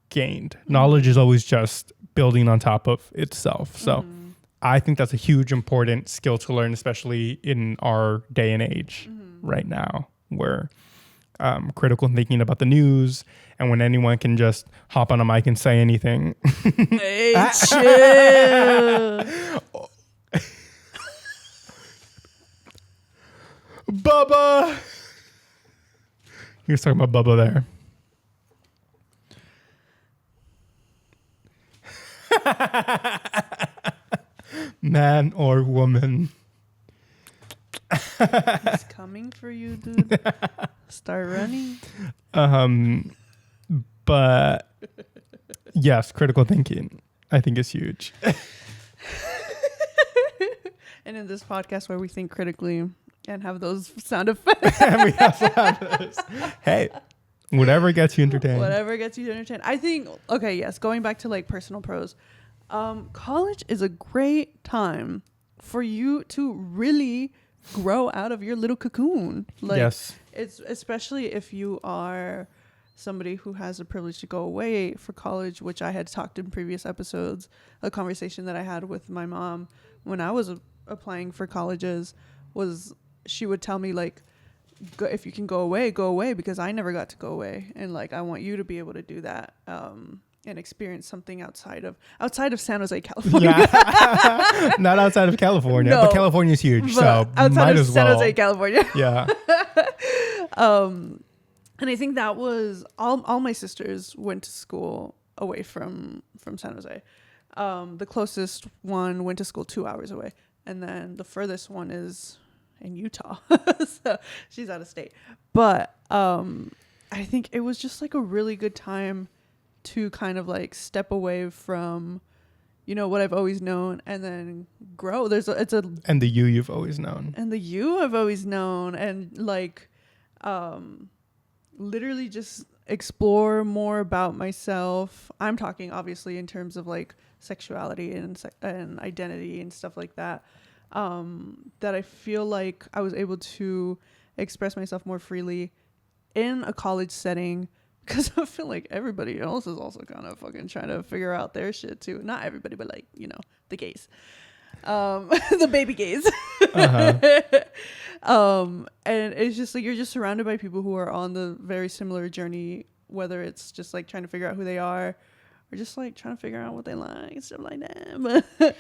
gained. Mm-hmm. Knowledge is always just building on top of itself. So, mm-hmm. I think that's a huge important skill to learn, especially in our day and age, mm-hmm. right now, where critical thinking about the news, and when anyone can just hop on a mic and say anything. Hey, chill. Bubba. He was talking about Bubba there. Man or woman. He's coming for you, dude. Start running. But yes, critical thinking, I think, is huge. And in this podcast where we think critically and have those sound effects. We also have those. Hey, whatever gets you entertained. Whatever gets you entertained. I think, okay, yes, going back to like personal pros. College is a great time for you to really grow out of your little cocoon. Like, yes. It's especially if you are somebody who has the privilege to go away for college, which I had talked in previous episodes, a conversation that I had with my mom when I was applying for colleges was she would tell me like, if you can go away, because I never got to go away. And like, I want you to be able to do that. And experience something outside of San Jose, California. Yeah. Not outside of California, but California's huge, so outside might of as San well. Jose, California. Yeah. And I think that was all my sisters went to school away from San Jose. The closest one went to school 2 hours away, and then the furthest one is in Utah. So she's out of state. But I think it was just like a really good time to kind of like step away from, you know, what I've always known and then grow. And the you've always known. And the you I've always known, and like literally just explore more about myself. I'm talking obviously in terms of like sexuality and identity and stuff like that. That I feel like I was able to express myself more freely in a college setting, because I feel like everybody else is also kind of fucking trying to figure out their shit too. Not everybody, but like, you know, the gays, the baby gays. And it's just like you're just surrounded by people who are on the very similar journey, whether it's just like trying to figure out who they are or just like trying to figure out what they like and stuff like that. But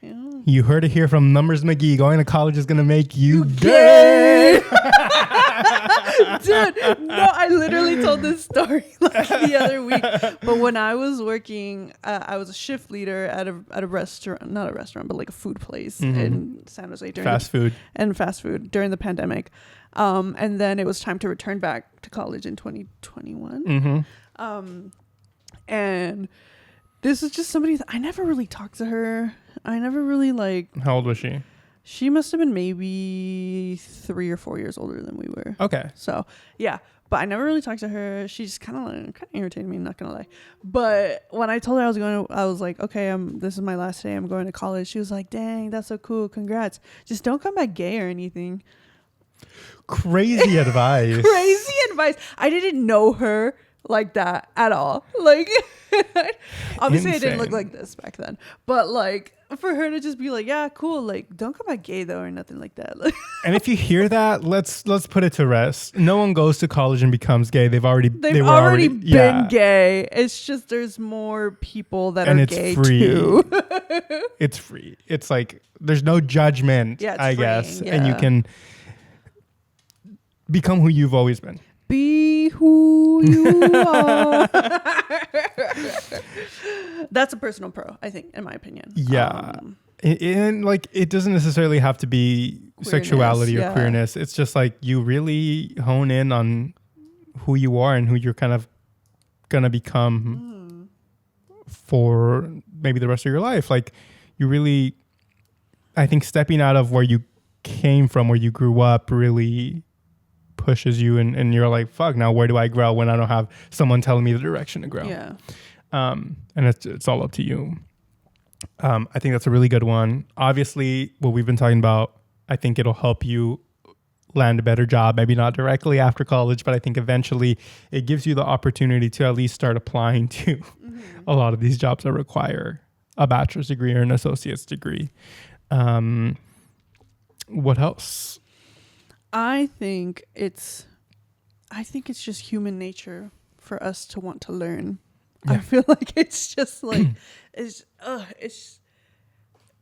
yeah. You heard it here from Numbers McGee. Going to college is gonna make you gay. Dude, no, I literally told this story like the other week. But when I was working, I was a shift leader at a restaurant, not a restaurant, but like a food place in San Jose during fast food during the pandemic. And then it was time to return back to college in 2021. And this is just somebody that I never really talked to her. I never really like. How old was she? She must have been maybe 3 or 4 years older than we were. Okay. So yeah, but I never really talked to her. She just kind of irritated me, not gonna lie. But when I told her I was like, okay, this is my last day. I'm going to college. She was like, dang, that's so cool. Congrats. Just don't come back gay or anything. Crazy advice. Crazy advice. I didn't know her like that at all. Like, obviously I didn't look like this back then, but like for her to just be like, yeah, cool, like don't come back gay though or nothing like that. And if you hear that, let's put it to rest. No one goes to college and becomes gay. They've already been gay. It's just there's more people that are gay free. Too. It's free. It's like there's no judgment, I guess, and you can become who you've always been. Be who you are. That's a personal pro, I think, in my opinion. Yeah. And like, it doesn't necessarily have to be sexuality or queerness. It's just like you really hone in on who you are and who you're kind of going to become for maybe the rest of your life. Like you really, I think stepping out of where you came from, where you grew up, really pushes you and you're like, fuck, now where do I grow when I don't have someone telling me the direction to grow? Yeah. And it's all up to you. I think that's a really good one. Obviously, what we've been talking about, I think it'll help you land a better job, maybe not directly after college, but I think eventually it gives you the opportunity to at least start applying to a lot of these jobs that require a bachelor's degree or an associate's degree. What else? I think it's just human nature for us to want to learn. Yeah. I feel like it's just like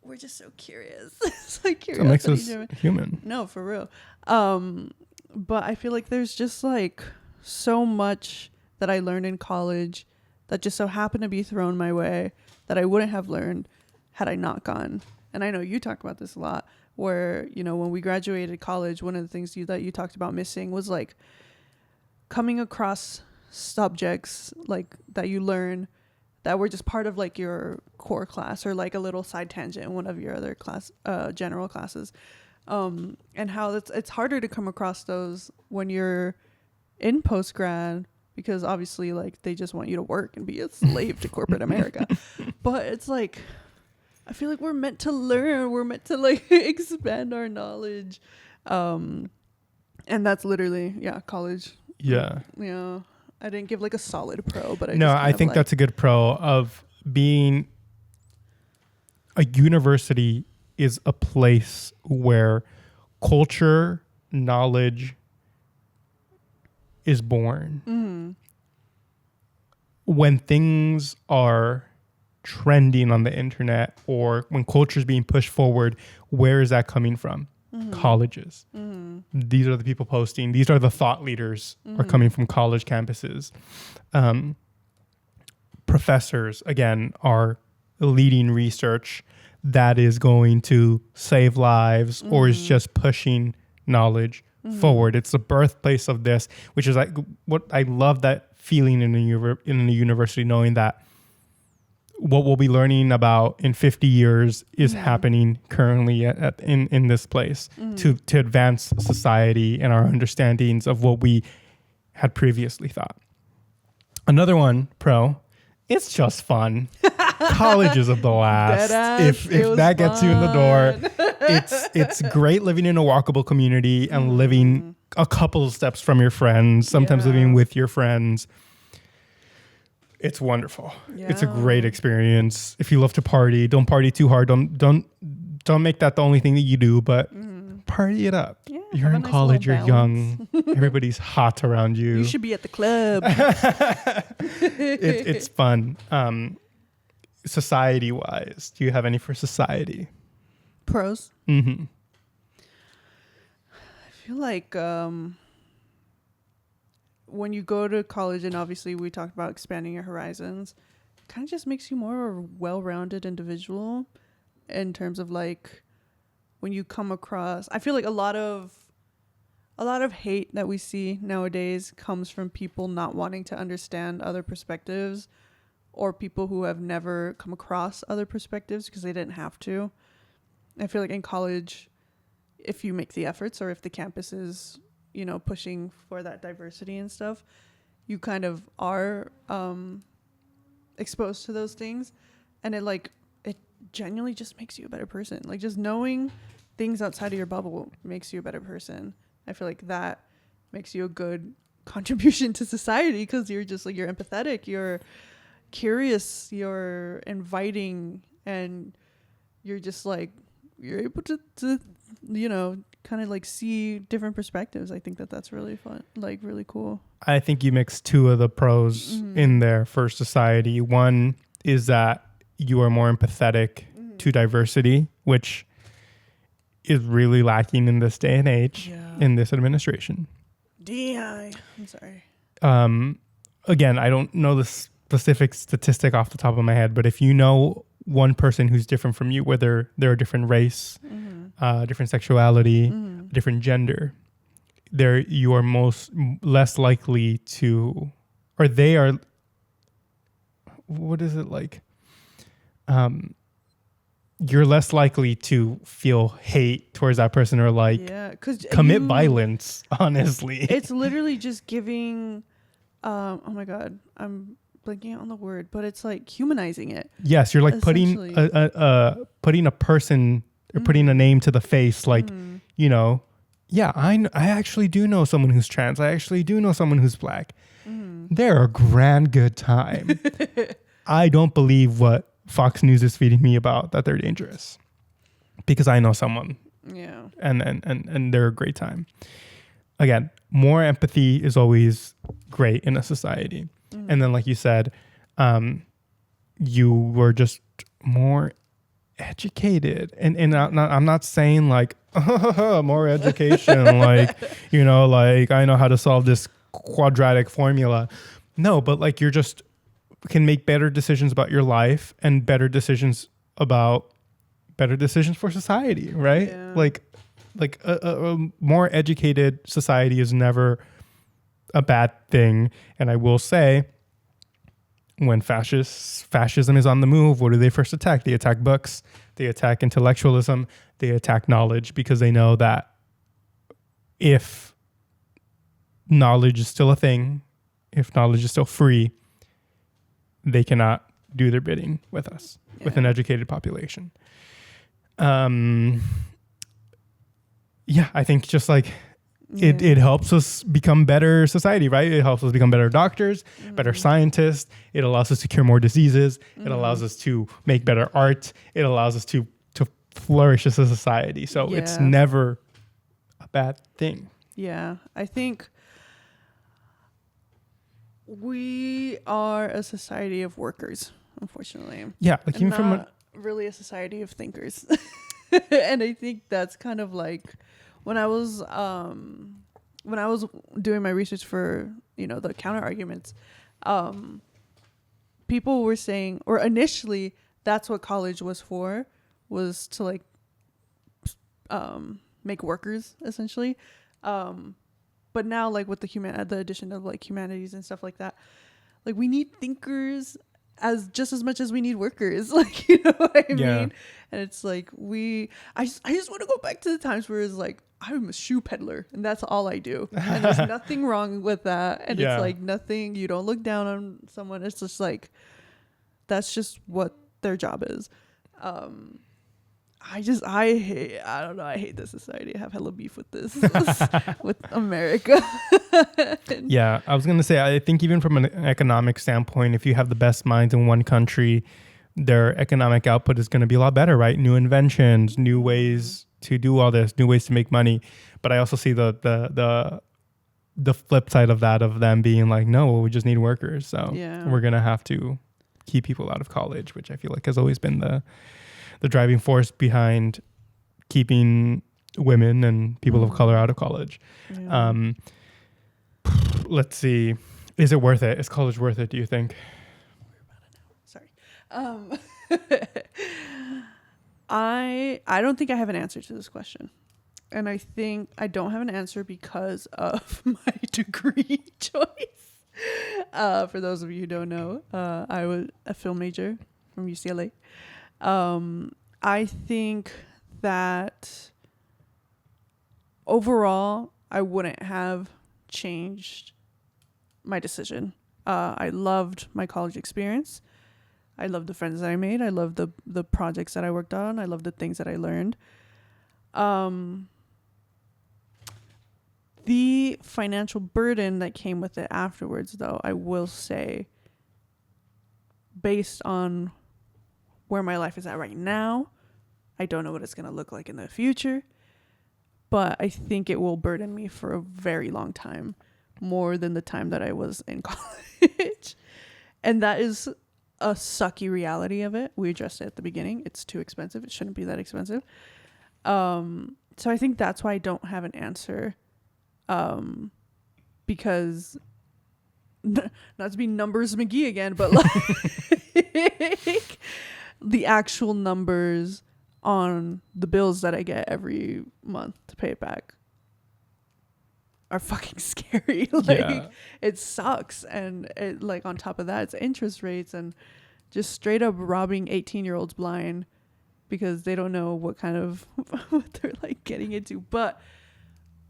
we're just so curious. It's like curiosity. It makes us human. No, for real. But I feel like there's just like so much that I learned in college that just so happened to be thrown my way that I wouldn't have learned had I not gone. And I know you talk about this a lot, where, you know, when we graduated college, one of the things that you talked about missing was like coming across subjects like that you learn that were just part of like your core class or like a little side tangent in one of your other class, general classes. And how it's harder to come across those when you're in post-grad, because obviously like they just want you to work and be a slave to corporate America. But it's like, I feel like we're meant to learn. We're meant to like expand our knowledge. And that's literally, college. Yeah. Yeah. I didn't give like a solid pro, but I think that's a good pro of being a university is a place where culture, knowledge is born. Mm-hmm. When things are trending on the internet or when culture is being pushed forward, where is that coming from? Mm-hmm. Colleges. Mm-hmm. These are the people posting. These are the thought leaders are coming from college campuses. Professors, again, are leading research that is going to save lives or is just pushing knowledge forward. It's the birthplace of this, which is like what I love, that feeling in a university, knowing that what we'll be learning about in 50 years is happening currently in this place to advance society and our understandings of what we had previously thought. Another one, pro, it's just fun. College is a blast. If that gets you in the door, it's great living in a walkable community and living a couple of steps from your friends, sometimes living with your friends. It's wonderful. Yeah. It's a great experience. If you love to party, don't party too hard. Don't make that the only thing that you do, but party it up. Yeah, you're in college, you're young, everybody's hot around you. You should be at the club. It's fun. Society wise, do you have any for society? Pros? Mm-hmm. I feel like when you go to college, and obviously we talked about expanding your horizons, it kind of just makes you more of a well-rounded individual in terms of like when you come across, I feel like a lot of hate that we see nowadays comes from people not wanting to understand other perspectives or people who have never come across other perspectives because they didn't have to. I feel like in college, if you make the efforts or if the campus is, pushing for that diversity and stuff, you kind of are exposed to those things. And it genuinely just makes you a better person. Like just knowing things outside of your bubble makes you a better person. I feel like that makes you a good contribution to society because you're just like, you're empathetic, you're curious, you're inviting, and you're just like, you're able to kind of like see different perspectives. I think that's really fun, like really cool. I think you mixed two of the pros in there for society. One is that you are more empathetic to diversity, which is really lacking in this day and age in this administration. DI. I'm sorry. Again, I don't know the specific statistic off the top of my head, but if you know one person who's different from you, whether they're a different race, different sexuality, different gender, you are less likely to, or they are, what is it like? You're less likely to feel hate towards that person or like commit violence, honestly. It's literally just giving, oh my God, I'm blanking out on the word, but it's like humanizing it. Yes, you're like putting a person or putting a name to the face, like, I actually do know someone who's trans. I actually do know someone who's black. They're a grand good time. I don't believe what Fox News is feeding me about that they're dangerous, because I know someone. Yeah. And they're a great time. Again, more empathy is always great in a society. And then, like you said, you were just more educated. And I'm not saying like, more education, like, like I know how to solve this quadratic formula. No, but like you're just can make better decisions about your life and better decisions for society, right? Yeah. Like a more educated society is never a bad thing. And I will say, when fascism is on the move, what do they first attack? They attack books, they attack intellectualism, they attack knowledge, because they know that if knowledge is still a thing, if knowledge is still free, they cannot do their bidding with us, with an educated population. I think just like It helps us become better society, right? It helps us become better doctors, better scientists. It allows us to cure more diseases. It allows us to make better art. It allows us to flourish as a society. So it's never a bad thing. Yeah, I think we are a society of workers, unfortunately. Yeah, like even not really a society of thinkers. And I think that's kind of like when I was doing my research for, the counter arguments, people were saying, or initially that's what college was for, was to like make workers essentially. But now, like with the addition of like humanities and stuff like that, like we need thinkers just as much as we need workers. Like, you know what I mean? And it's like I just want to go back to the times where it's like I'm a shoe peddler and that's all I do, and there's nothing wrong with that. And it's like nothing. You don't look down on someone. It's just like that's just what their job is. I don't know. I hate this society. I have hella beef with this, with America. Yeah, I was going to say, I think even from an economic standpoint, if you have the best minds in one country, their economic output is going to be a lot better, right? New inventions, new ways to do all this, new ways to make money. But I also see the flip side of that, of them being like, no, we just need workers. So we're going to have to keep people out of college, which I feel like has always been the driving force behind keeping women and people of color out of college. Yeah. Let's see. Is it worth it? Is college worth it, do you think? Sorry. I don't think I have an answer to this question. And I think I don't have an answer because of my degree choice. For those of you who don't know, I was a film major from UCLA. I think that overall, I wouldn't have changed my decision. I loved my college experience. I loved the friends that I made. I loved the projects that I worked on. I loved the things that I learned. The financial burden that came with it afterwards, though, I will say, based on where my life is at right now, I don't know what it's going to look like in the future, but I think it will burden me for a very long time, more than the time that I was in college. And that is a sucky reality of it. We addressed it at the beginning. It's too expensive. It shouldn't be that expensive. So I think that's why I don't have an answer. Because not to be numbers McGee again, but like the actual numbers on the bills that I get every month to pay it back are fucking scary. Like it sucks. And it, like on top of that, it's interest rates and just straight up robbing 18-year-olds blind because they don't know what kind of what they're like getting into. But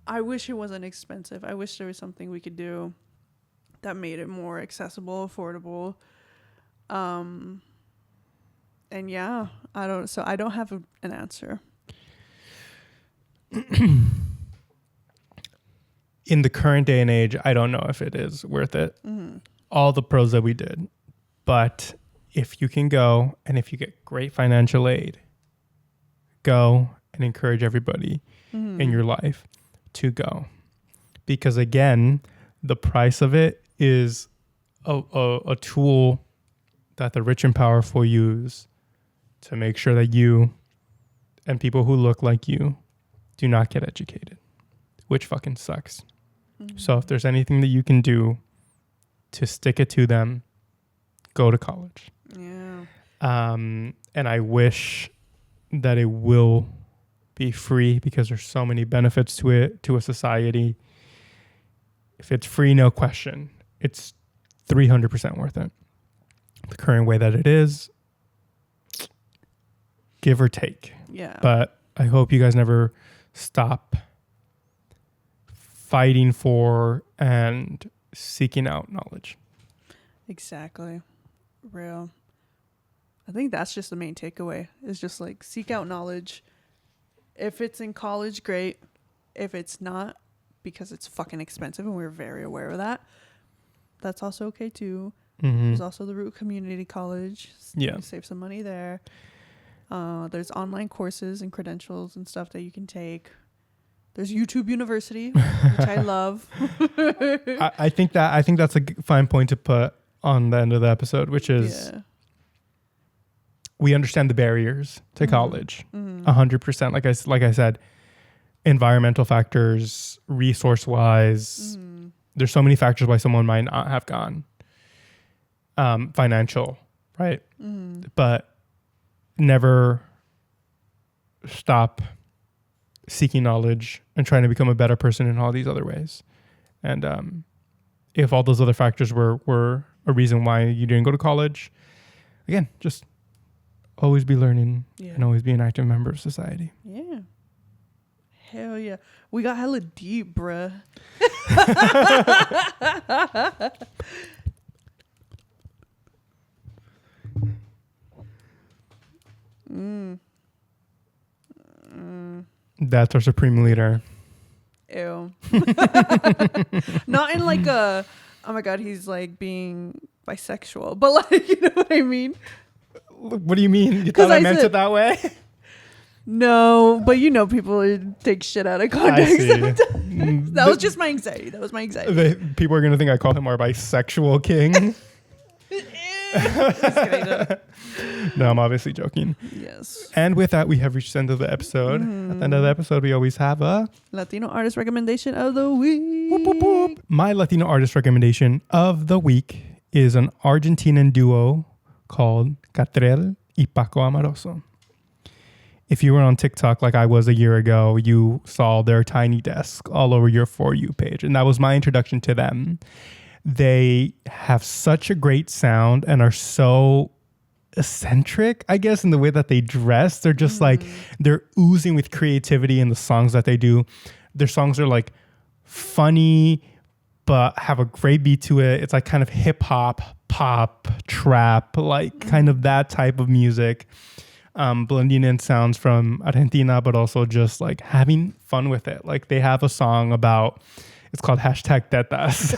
I wish it wasn't expensive. I wish there was something we could do that made it more accessible, affordable. And yeah, I don't have an answer. In the current day and age, I don't know if it is worth it. Mm-hmm. All the pros that we did. But if you can go and if you get great financial aid, go and encourage everybody in your life to go. Because again, the price of it is a tool that the rich and powerful use to make sure that you and people who look like you do not get educated, which fucking sucks. Mm-hmm. So if there's anything that you can do to stick it to them, go to college. Yeah. And I wish that it will be free because there's so many benefits to it, to a society. If it's free, no question, it's 300% worth it. The current way that it is, give or take. Yeah. But I hope you guys never stop fighting for and seeking out knowledge. Exactly. Real. I think that's just the main takeaway. Is just like seek out knowledge. If it's in college, great. If it's not, because it's fucking expensive, and we're very aware of that. That's also okay too. Mm-hmm. There's also the Root Community College. Yeah. You save some money there. There's online courses and credentials and stuff that you can take. There's YouTube University, which I love. I think that's a fine point to put on the end of the episode, which is we understand the barriers to college 100%. Like I said, environmental factors, resource wise, there's so many factors why someone might not have gone. Financial, right? But never stop seeking knowledge and trying to become a better person in all these other ways. And if all those other factors were a reason why you didn't go to college, again, just always be learning and always be an active member of society. Yeah. Hell yeah. We got hella deep, bruh. That's our supreme leader. Ew. Not in like a, oh my God, he's like being bisexual, but like, you know what I mean? What do you mean? You thought I meant it that way? No, but you know, people take shit out of context. That was just my anxiety. People are going to think I call him our bisexual king. No, I'm obviously joking. Yes. And with that, we have reached the end of the episode. At the end of the episode, we always have a Latino artist recommendation of the week. Whoop, whoop, whoop. My Latino artist recommendation of the week is an Argentinian duo called Catrell y Paco Amoroso. If you were on TikTok like I was a year ago, you saw their Tiny Desk all over your For You page. And that was my introduction to them. They have such a great sound and are so eccentric, I guess, in the way that they dress. They're just like, they're oozing with creativity in the songs that they do. Their songs are like funny, but have a great beat to it. It's like kind of hip hop, pop, trap, like kind of that type of music. Blending in sounds from Argentina, but also just like having fun with it. Like they have a song about, it's called #Tetas.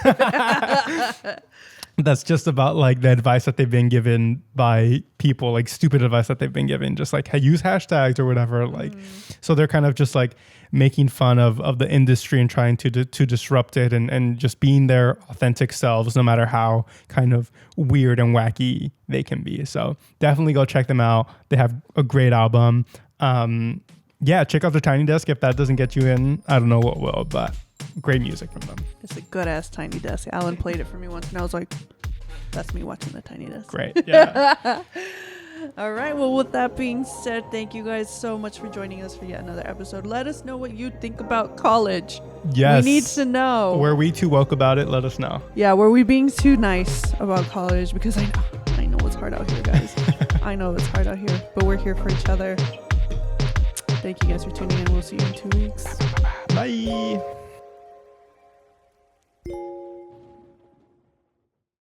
That's just about like the advice that they've been given by people, like stupid advice that they've been given, just like hey, use hashtags or whatever. Like, so they're kind of just like making fun of the industry and trying to disrupt it and just being their authentic selves, no matter how kind of weird and wacky they can be. So definitely go check them out. They have a great album. Check out their Tiny Desk. If that doesn't get you in, I don't know what will, but great music from them. It's a good ass Tiny Desk. Alan played it for me once and I was like, that's me watching the Tiny Desk. Great. Yeah. All right. Well, with that being said, thank you guys so much for joining us for yet another episode. Let us know what you think about college. Yes. We need to know. Were we too woke about it? Let us know. Yeah. Were we being too nice about college? Because I know it's hard out here, guys. I know it's hard out here, but we're here for each other. Thank you guys for tuning in. We'll see you in 2 weeks. Bye.